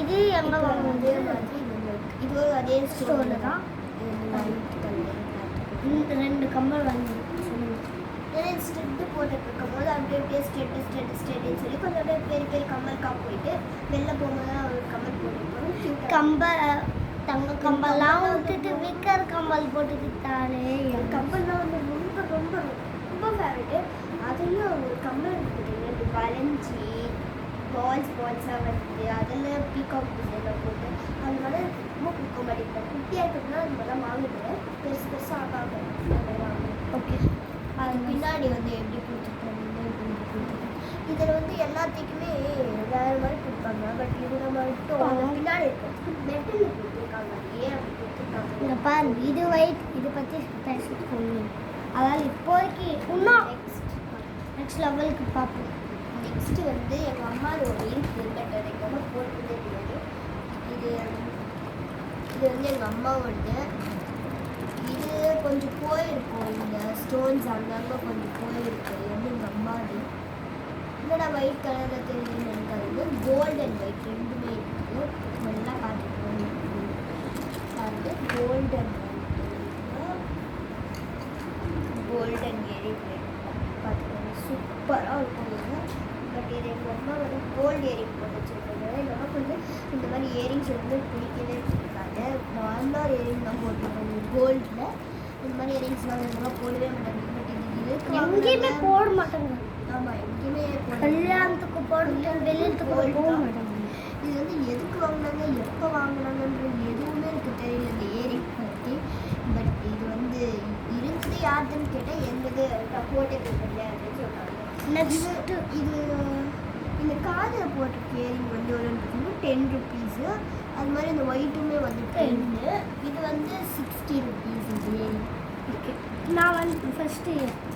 இது எங்கே வாங்குறது? இது அதே ஸ்டோரில் தான். ஒயிட் கலர் இந்த 2 கம்மல் வாங்கி சொல்லுங்க. ஏன்னா ஸ்டெட்டு போட்டுட்டு இருக்கும்போது அப்படியே அப்படியே ஸ்டெட்டுன்னு சொல்லி கொஞ்சம் அப்படியே பெரிய பெரிய கம்மலுக்கா போயிட்டு வெளில போகும்போது தான் ஒரு கம்மல் போட்டுருக்கோம். தங்க கம்பல்லாம் விட்டுட்டு விற்கிற கம்பல் போட்டுக்கிட்டாலே கம்பல்லாம் வந்து ரொம்ப ரொம்ப ரொம்ப ஃபேவரெட்டு. அதுலேயும் ஒரு கம்மல் இருக்குது, 2 வளைஞ்சி பால்ஸாக வருது, அதில் பீகாக் டிசைனில் போட்டு அது மாதிரி ரொம்ப பிடிக்கும். பட் இப்போ குட்டியாக இருக்குதுன்னா அது மாதிரிலாம் வாங்குது, பெருசு பெருசாக வாங்குவேன். ஓகே. அது பின்னாடி வந்து எப்படி கொடுத்துருக்காங்க, இதில் வந்து எல்லாத்துக்குமே வேறு மாதிரி கொடுப்பாங்க. பட் இதில் மட்டும் அந்த பின்னாடி இருக்கும் மெட்டல் கொடுத்துருக்காங்க. ஏன் அப்படி கொடுத்துருக்காங்க? இங்கே பாருங்க, இது ஒயிட், இது பற்றி பேசிட்டு சொல்லணும். அதாவது இப்போதைக்கு இன்னும் நெக்ஸ்ட் லெவலுக்கு பார்ப்போம். நெக்ஸ்ட்டு வந்து எங்கள் அம்மா ஒரு இருக்குது, பட் அது எங்கள் அம்மா போட்டுக்கிட்டே தெரியாது. இது வந்து எங்கள் அம்மாவோட. இது கொஞ்சம் போயிருக்கும், இந்த ஸ்டோன்ஸ் அங்கங்கே கொஞ்சம் போயிருக்கு. இது வந்து எங்கள் அம்மாது. என்னடா ஒயிட் கலரில் தெரியுதுன்னு எனக்கு அது வந்து கோல்டு அண்ட் ஒயிட் ரெண்டுமே இருக்குது. நல்லா பார்த்துக்கணும். அது கோல்டன் இயரிங் பார்த்துக்கோங்க, சூப்பராக இருக்கும். பட் இது எங்கள் அம்மா வந்து கோல்டு இயரிங் போட்டு வச்சுருக்காங்க. எங்கள் அம்மாவுக்கு வந்து இந்த மாதிரி இயரிங்ஸ் வந்து பிடிக்கவே வச்சுருக்காங்க. நார்மலாக இயரிங் தான் போட்டுருக்காங்க. கோல்டில் இந்த மாதிரி இயரிங்ஸ்லாம் எங்கள் அம்மா போடவே மாட்டாங்க. பட் இது எங்கேயுமே போட மாட்டாங்க. ஆமாம், எங்கேயுமே கல்யாணத்துக்கு போட்டு வெளியத்துக்கு போக மாட்டாங்க. இது வந்து எதுக்கு வாங்கினாங்க, எப்போ வாங்கினாங்கன்றது எதுவுமே எனக்கு தெரியல இந்த இயரிங் பற்றி. பட் இது வந்து இருந்தது யாருன்னு கேட்டால் என்னது போட்டது இல்லை அப்படின்னு சொன்னாங்க. நெக்ஸ்ட்டு இது இந்த காதில் போட்டிருக்க இயரிங் வந்து ஒரு 10 ருபீஸு. அது மாதிரி இந்த ஒயிட்டுமே வந்து 10. இது வந்து 60 ருபீஸ் இந்த இயரிங். ஓகே. நான் வந்து ஃபஸ்ட்டு இருக்கு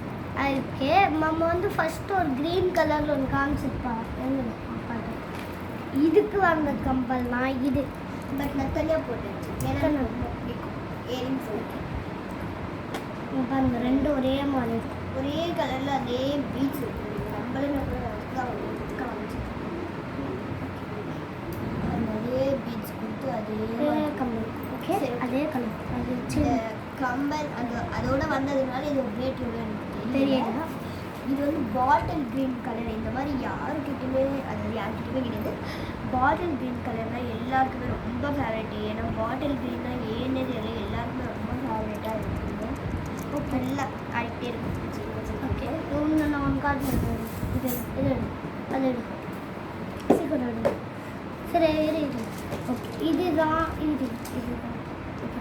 நம்ம வந்து ஃபஸ்ட்டு ஒரு க்ரீன் கலரில் ஒன்று காமிச்சிருப்பா எங்க பாட்டு. இதுக்கு வாங்க கம்பல்னா இது. பட் நான் தனியாக போட்டு வச்சுருக்கேன், ஏன்னா ரொம்ப பிடிக்கும் இயரிங்ஸ். பாருங்க, ரெண்டும் ஒரே மாதிரி இருக்கும். ஒரே கலரில் அதே பீச் இருக்குது. நம்மளே அதே பீச் கொடுத்து அதே கம்பல். ஓகே, அதே கலர். அது இந்த கம்பல் அதோட வந்ததுனால இது ரேட் எவ்வளோ எனக்கு தெரியாது. இது வந்து பாட்டில் க்ரீன் கலர். இந்த மாதிரி யாருக்கிட்டுமே யாருக்கிட்டுமே கிடையாது. பாட்டில் க்ரீன் கலர்னால் எல்லாருக்குமே ரொம்ப ஃபேவரேட்டு. ஏன்னா பாட்டில் க்ரீன்னா ஏன்னு தெரியல, எல்லாருக்குமே ரொம்ப ஃபேவரேட்டாக இருக்குங்க. நல்லா ஆகிட்டே இருக்கும். ஓகே, ஒன்று நான் ஒன்று காட்டுறேன். இது அது எடு, சீக்கிரம் எடு. சரி இது ஓகே. இதுதான் இதுதான் ஓகே.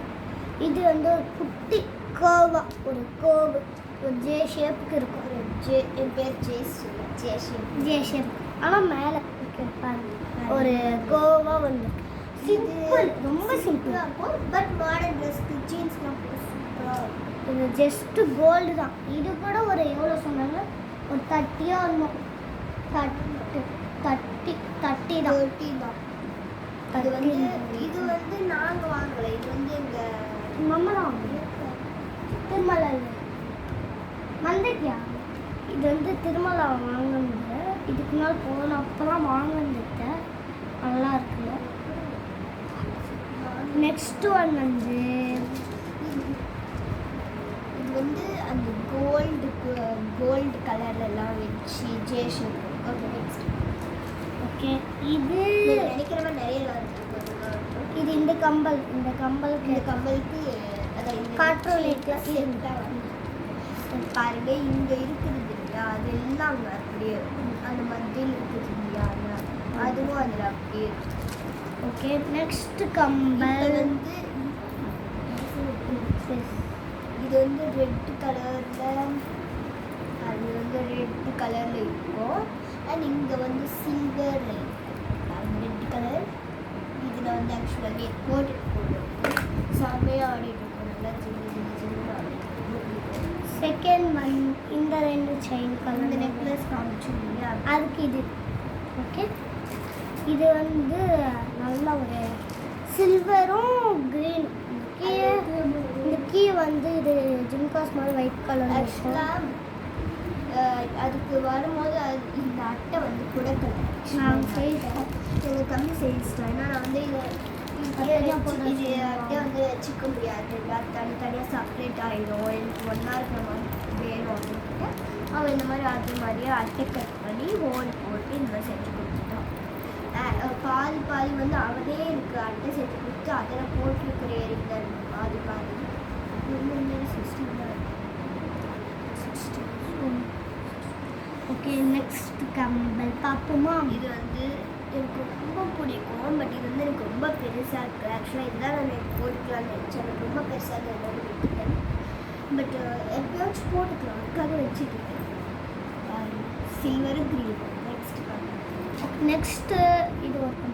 இது வந்து ஒரு குட்டி கோவா, ஒரு கோவு, ஒரு ஜே ஷேப்புக்கு இருக்கும். ஒரு என் பேர் ஜே ஷேப். ஆனால் மேலே ஓகே பாருங்க, ஒரு கோவா வந்து சிம்பிள், ரொம்ப சிம்பிளாக இருக்கும். பட் மாடர்ன் ட்ரெஸ்க்கு ஜீன்ஸ்லாம் சூப்பராக இருக்கும். இது ஜஸ்ட்டு கோல்டு தான். இது கூட ஒரு எவ்வளோ சொன்னாங்க, ஒரு 30 ஒன்றும் 30 தான். இது வந்து நாங்கள் வாங்கலை, இது வந்து எங்கள் நம்ம தான் திருமலை வந்துட்டியா? இது வந்து திருமலை வாங்கினது. இதுக்கு நாள் போன அப்போலாம் வாங்கினது. நல்லா இருக்குல்ல. நெக்ஸ்ட் ஒன் வந்து இது வந்து அந்த கோல்டு கலர்லாம் வச்சு ஜேஷன். Okay next. ஓகே, இது நினைக்கிற மாதிரி நிறைய இருக்கும். இது இந்த கம்பலுக்கு இந்த கம்பலுக்கு காற்றோலைட்டில் பாருங்க, இங்கே இருக்குது இல்லையா, அது எல்லாம் அங்கே அப்படியே அந்த மத்தியில் இருக்குது இல்லையா, அதுவும் அதில் அப்படியே இருக்கு. ஓகே, நெக்ஸ்ட் கம்பல் வந்து இது வந்து ரெட் கலரில், அது வந்து ரெட் கலரில் இருக்கும். அண்ட் இங்கே வந்து சில்வரில் இருக்கும் ரெட் கலர். இதில் வந்து ஆக்சுவலாக போட்டு செம்மையாக ஆடிட்டு இருக்கும். நல்லா சின்ன ஆடிட்டு. செகண்ட் ஒன் இந்த 2 செயின் கலர். இந்த நெக்லஸ் காமிச்சு இல்லையா, அதுக்கு இது ஓகே. இது வந்து நல்ல ஒரு சில்வரும் க்ரீன். இந்த கீ வந்து இது ஜிம்காஸ் மாதிரி ஒயிட் கலர். ஆக்சுவலாக அதுக்கு வரும்போது இந்த அட்டை வந்து கொடுக்கல. நான் சைஸ் எனக்கு கம்மி சைஸ் தான். ஏன்னா நான் வந்து இதை இது அப்படியே வந்து வச்சுக்க முடியாது, அது தனித்தனியாக செப்பரேட் ஆகிடும். எனக்கு ஒன்றா இருக்கிற மாதிரி வேணும் அப்படின்ட்டு அவன் இந்த மாதிரி அதே மாதிரியே அட்டை கட் பண்ணி ஹோல் போட்டு இந்த மாதிரி செஞ்சு கொடுத்துட்டான். பாதி வந்து அவனே எனக்கு அட்டை செஞ்சு கொடுத்து அதில் போட்டிருக்கிற எரிங்கள் பாதி ஓகே, நெக்ஸ்ட் கம்பல் பார்ப்போமா? இது வந்து எனக்கு ரொம்ப பிடிக்கும். பட் இது வந்து எனக்கு ரொம்ப பெருசாக இருக்குது. ஆக்சுவலாக இதுதான் நான் எனக்கு போட்டுக்கலாம்னு நினச்சேன். எனக்கு ரொம்ப பெருசாக இருந்தது விட்டுட்டேன். பட் எப்பயாச்சும் போட்டுக்கலாம், அதுக்காக வச்சுக்கிட்டேன். Silver green. நெக்ஸ்ட்டு இது ஒர்க்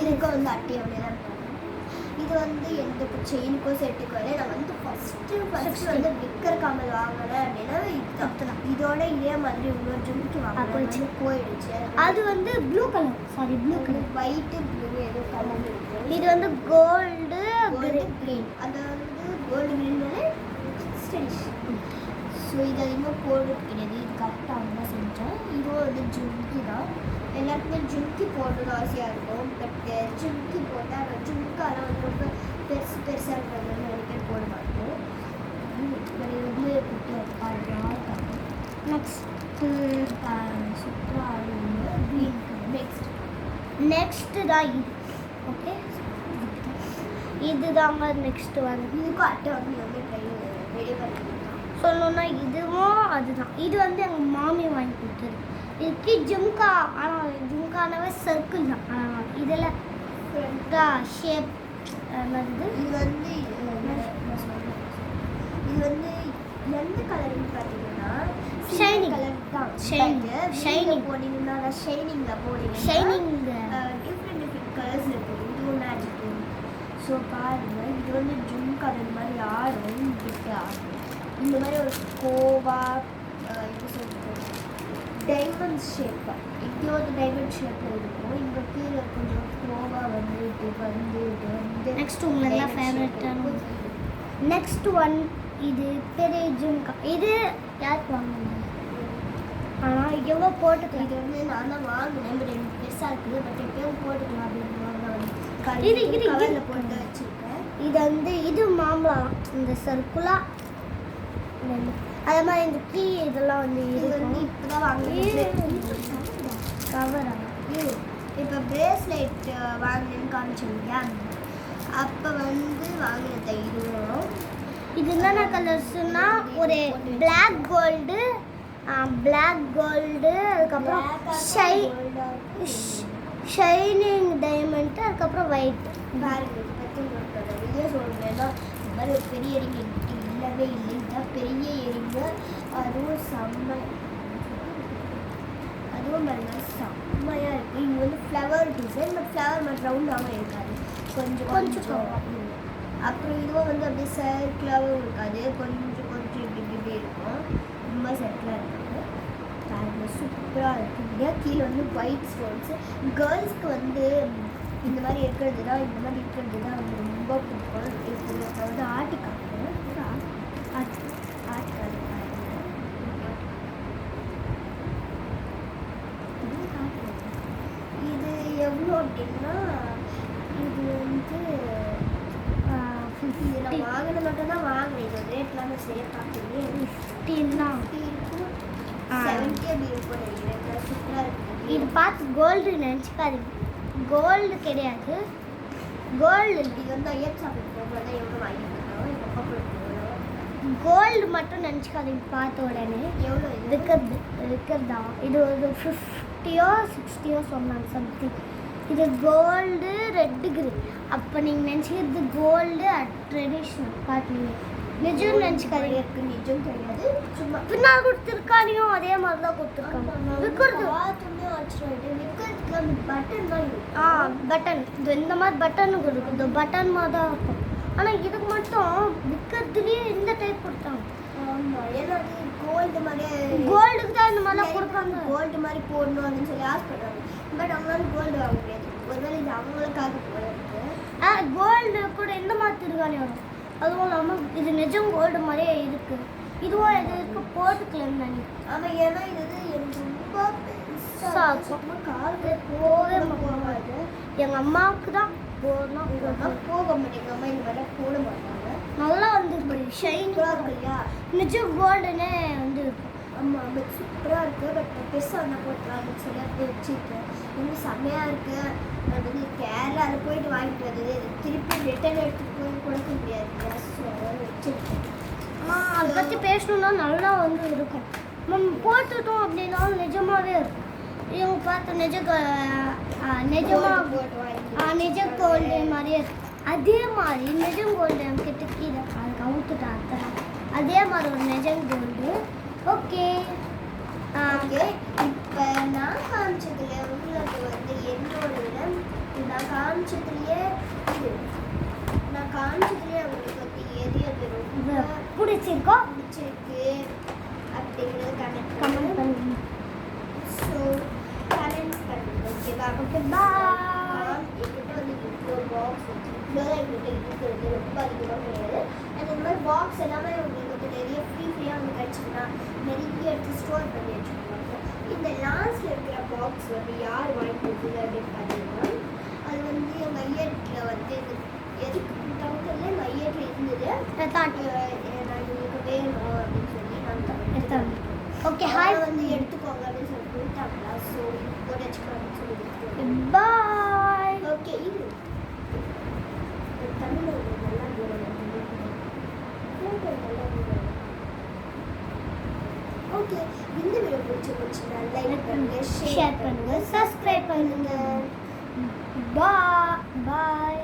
இதுக்கு வந்து அட்டையோட தான் பண்ணேன். இது வந்து எந்த செயினுக்கோ செட்டுக்கோ இல்லை. நான் வந்து ஃபஸ்ட்டு வந்து விக்கர் கமல் வாங்கினேன் அப்படின்னா இதுதான். இதோட இதே மாதிரி இன்னொரு ஜும்க்கு வாங்கினேன், போயிடுச்சு. அது வந்து blue colour, sorry blue colour, white blue ஏதோ கலர் இருக்குது. இது வந்து கோல்டு க்ரீன். அது வந்து கோல்டு க்ரீன்னாலே ஸ்டைலிஷ். ஸோ இது அதிகமாக போடுறது கிடையாது. இது கரெக்டாக தான் செஞ்சேன். இதுவும் வந்து ஜும்கி தான். எல்லாருக்குமே ஜும்கி போடணும்னு ஆசையாக இருக்கும். பட் ஜும்கி போட்டால் ஜும்காலாம் வந்து ரொம்ப பெருசாக இருக்கிறது நிறைய பேர் போட மாட்டோம். இது வந்து குட்டியாக நெக்ஸ்ட்டு சூப்பராக க்ரீன். நெக்ஸ்ட்டு தான் இது. ஓகே, இதுதாங்க நெக்ஸ்ட்டு வந்து. இதுக்கும் அட்டை வந்து ரெடி பண்ணி சொல்லணும்னா இதுவும் அதுதான். இது வந்து எங்கள் மாமி வாங்கி கொடுத்தது. இதுக்கு ஜும்கா, ஆனால் ஜும்கானாவே சர்க்கிள் தான். ஆனால் இதில் ஷேப் வந்து இது வந்து எந்த கலர்னு பார்த்தீங்கன்னா ஷைனிங் கலர் தான். ஷைனிங் போனீங்கன்னா ஷைனிங்கில் போனீங்கன்னா ஷைனிங் டிஃப்ரெண்ட் கலர்ஸ் இருக்குது. இதுவும் மேஜிக். ஸோ பாருங்கள், இது வந்து ஜும்கா இந்த மாதிரி ஆடும் கிட்ட ஆடும். இந்த மாதிரி ஒரு கோவா இது சொல்லிட்டு டைமண்ட் ஷேப். இங்கே வந்து டைமண்ட் ஷேப்பில் இருக்கும். இங்கே கீழே கொஞ்சம் கோவா வந்து நெக்ஸ்ட் உங்களெல்லாம் ஃபேவரட்டான நெக்ஸ்ட் ஒன். இது பெரிய ஜும்கா. இது யாருக்கு வாங்கினீங்க? ஆனால் எவ்வளோ போட்டுக்கலாம். இது வந்து நான் தான் வாங்கினேன். பட் எனக்கு பெருசாக இருக்குது. பட் எப்பயும் போட்டுக்கலாம் அப்படின்னு இது கவரில் போட்டு வச்சுருக்கேன். இது வந்து இது மாம்பழம், இந்த சர்க்குலாக அதே மாதிரி இந்த கீ இதெல்லாம் வந்து இது வந்து இப்போ தான் வாங்கினேன். கவரா இப்போ பிரேஸ்லெட் வாங்கினேன்னு காமிச்சிருங்க. அப்போ வந்து வாங்கினது இதுவும். இது என்னென்ன கலர்ஸ்னா ஒரு பிளாக் கோல்டு, அதுக்கப்புறம் ஷைனிங் டைமண்ட், அதுக்கப்புறம் ஒயிட். பாருங்க, இதை பற்றி உங்களுக்கு நிறைய சொல்கிறேன்னா இந்த மாதிரி ஒரு பெரிய எரிங்க இல்லவே இல்லை. இதுதான் பெரிய எரிங்க. அதுவும் பாருங்க செம்மையாக இருக்குது. இங்கே வந்து ஃப்ளவர் டிசைன். பட் ஃப்ளவர் மட்டும் ரவுண்டாகவும் இருக்காது, கொஞ்சம். அப்புறம் இதுவும் வந்து அப்படியே சர்க்கிளாகவும் இருக்காது, கொஞ்சம் இப்படி இருக்கும். ரொம்ப சர்க்கிளாக இருக்காது. பாருங்க, சூப்பராக இருக்குது. கீழே வந்து ஒயிட் ஸ்டோன்ஸு. கேர்ள்ஸ்க்கு வந்து இந்த மாதிரி இருக்கிறது தான் வந்து ரொம்ப பிடிக்கும். இப்போ வந்து ஆர்டிக்காக இது எவ்வளோ அப்படின்னா இது வந்து இது நான் வாங்கின மட்டும்தான் வாங்கினேன். இது ரேட்லாம் நான் சரியாக பார்க்குறேன். 15 தான் இருக்கும், 70 அப்படி இருக்கும் நினைக்கிறேன். சூப்பராக இருக்குது. இது பார்த்து கோல்டு நினச்சிக்காதீங்க, கோல்டு கிடையாது. கோல்டு இது வந்து ஐயப் சாப்பிட்டு போகும்போது தான் எவ்வளோ வாங்கியிருக்கோம். எங்கள் அப்பா போய் கோல்டு மட்டும் நினச்சிக்காதீங்க. பார்த்த உடனே எவ்வளோ விற்கிறதா இது ஒரு 50 or 60 சொன்னாங்க சம்திங். இது கோல்டு ரெட்டு கிரீன். அப்போ நீங்கள் நினச்சிக்கிறது கோல்டு ட்ரெடிஷ்னல் பார்த்தீங்க. நிஜம் நினச்சிக்காதீங்க. நிஜம் கிடையாது, சும்மா பின்னால் கொடுத்துருக்கானையும் அதே மாதிரி தான் கொடுத்துருக்காங்க. விற்கிறது விற்கிறதுக்கு பட்டன் தான் இருக்கும். பட்டன் இது இந்த மாதிரி பட்டன் கொடுக்குது, பட்டன் மாதிரி தான் இருக்கும். ஆனால் இதுக்கு மட்டும் விற்கிறதுலேயே இந்த டைப் கொடுத்தாங்க. ஆமாம், ஏன்னா அது கோல்டு மாதிரியே கோல்டுக்கு தான் இந்த மாதிரிலாம் கொடுப்பாங்க. கோல்டு மாதிரி போடணும் அப்படின்னு சொல்லி ஆசைப்படுறாங்க. பட் அவங்களால கோல்டு வாங்க முடியாது. ஒருவேளை இது அவங்களுக்காக போல இருக்கு. கோல்டு கூட இந்த மாதிரி திருகாணி வரும். அதுவும் இல்லாமல் இது நிஜம் கோல்டு மாதிரியே இருக்குது. இதுவும் இது இருக்கு போட்டுக்கலன்னு நினைக்கிறேன். ஆமாம், ஏன்னா இது எனக்கு ரொம்ப பெருசாக கால் போகவே போகாது. எங்கள் அம்மாவுக்கு தான் போனா போக மாட்டேங்காம இந்த மாதிரிலாம் போட மாட்டாங்க. நல்லா வந்து ஷைன் சூப்பராக இருக்கு இல்லையா? நிஜம் கோல்டுனே வந்து இருக்கும். ஆமாம் பட் சூப்பராக இருக்குது. பட் பெருசாக வந்தால் போட்டுலாம்னு சொல்லி அப்படியே வச்சுருக்கேன். இன்னும் செம்மையாக இருக்குது. நான் வந்து கேரளாவில் போயிட்டு வாங்கிட்டு வந்தது திருப்பி ரிட்டர்ன் எடுத்துகிட்டு போய் கொடுக்க முடியாது. ஸோ அதாவது வச்சுருக்கேன். அதை பற்றி பேசணுன்னா நல்லா வந்து இருக்கும். நம்ம போட்டுட்டோம் அப்படின்னா நிஜமாகவே இருக்கும். இவங்க பார்த்து நிஜ கோல்டு மாதிரியே இருக்கும். அதே மாதிரி நிஜம் கோல்டு கிட்ட கீழே அதுக்கு அவுத்துட்டாங்க. அதே மாதிரி ஒரு நிஜம் கோல்டு. ஓகே ஓகே இப்போ நான் காமிச்சதுல உங்களுக்கு வந்து என்னோட விட நான் காமிச்சதுலேயே உங்களுக்கு வந்து எது ரொம்ப பிடிச்சிருக்கோ பிடிச்சிருக்கு அப்படிங்கிறது கமெண்ட் கமெண்ட் பண்ணுங்க. ஸோ கமெண்ட் பண்ணுங்க. ஓகேவா? Okay bye. என்கிட்ட வந்து இவ்வளோ பாக்ஸ் இவ்வளோதான் எங்கள்கிட்ட இருக்கிறது. ரொம்ப அதிகமாக கிடையாது. அண்ட் இந்த மாதிரி பாக்ஸ் எல்லாமே உங்களுக்கு வந்து நிறைய ஃப்ரீயாக வந்து கிடச்சிதுன்னா நிறைய எடுத்து ஸ்டோர் பண்ணி வச்சுருப்பாங்க. இந்த லாஸ்ட்டில் இருக்கிற பாக்ஸ் வந்து யார் வாங்கி கொடுக்குது அப்படின்னு பார்த்தீங்கன்னா அது வந்து எங்கள் ஐயத்தில் வந்து எதுக்கு கொடுத்தாங்கன்னு எங்கள் ஐயத்தில் இருந்தது. நான் உங்களுக்கு வேணும் அப்படின்னு சொல்லி நான் எடுத்தாங்க. ஓகே ஹாய் ஹாய் வந்து எடுத்துக்கோங்க அப்படின்னு சொல்லி கொடுத்தாங்களா. ஸோ போட்டு வச்சுக்கலாம்னு சொல்லி கொடுத்துருவோம். பாய். ஓகே இது தமிழ் நல்லா ஓகே இந்த வீடியோ பிடிச்சிருந்துச்சுன்னா லைக் பண்ணுங்க, ஷேர் பண்ணுங்க, சப்ஸ்கிரைப் பண்ணுங்க. பாய்.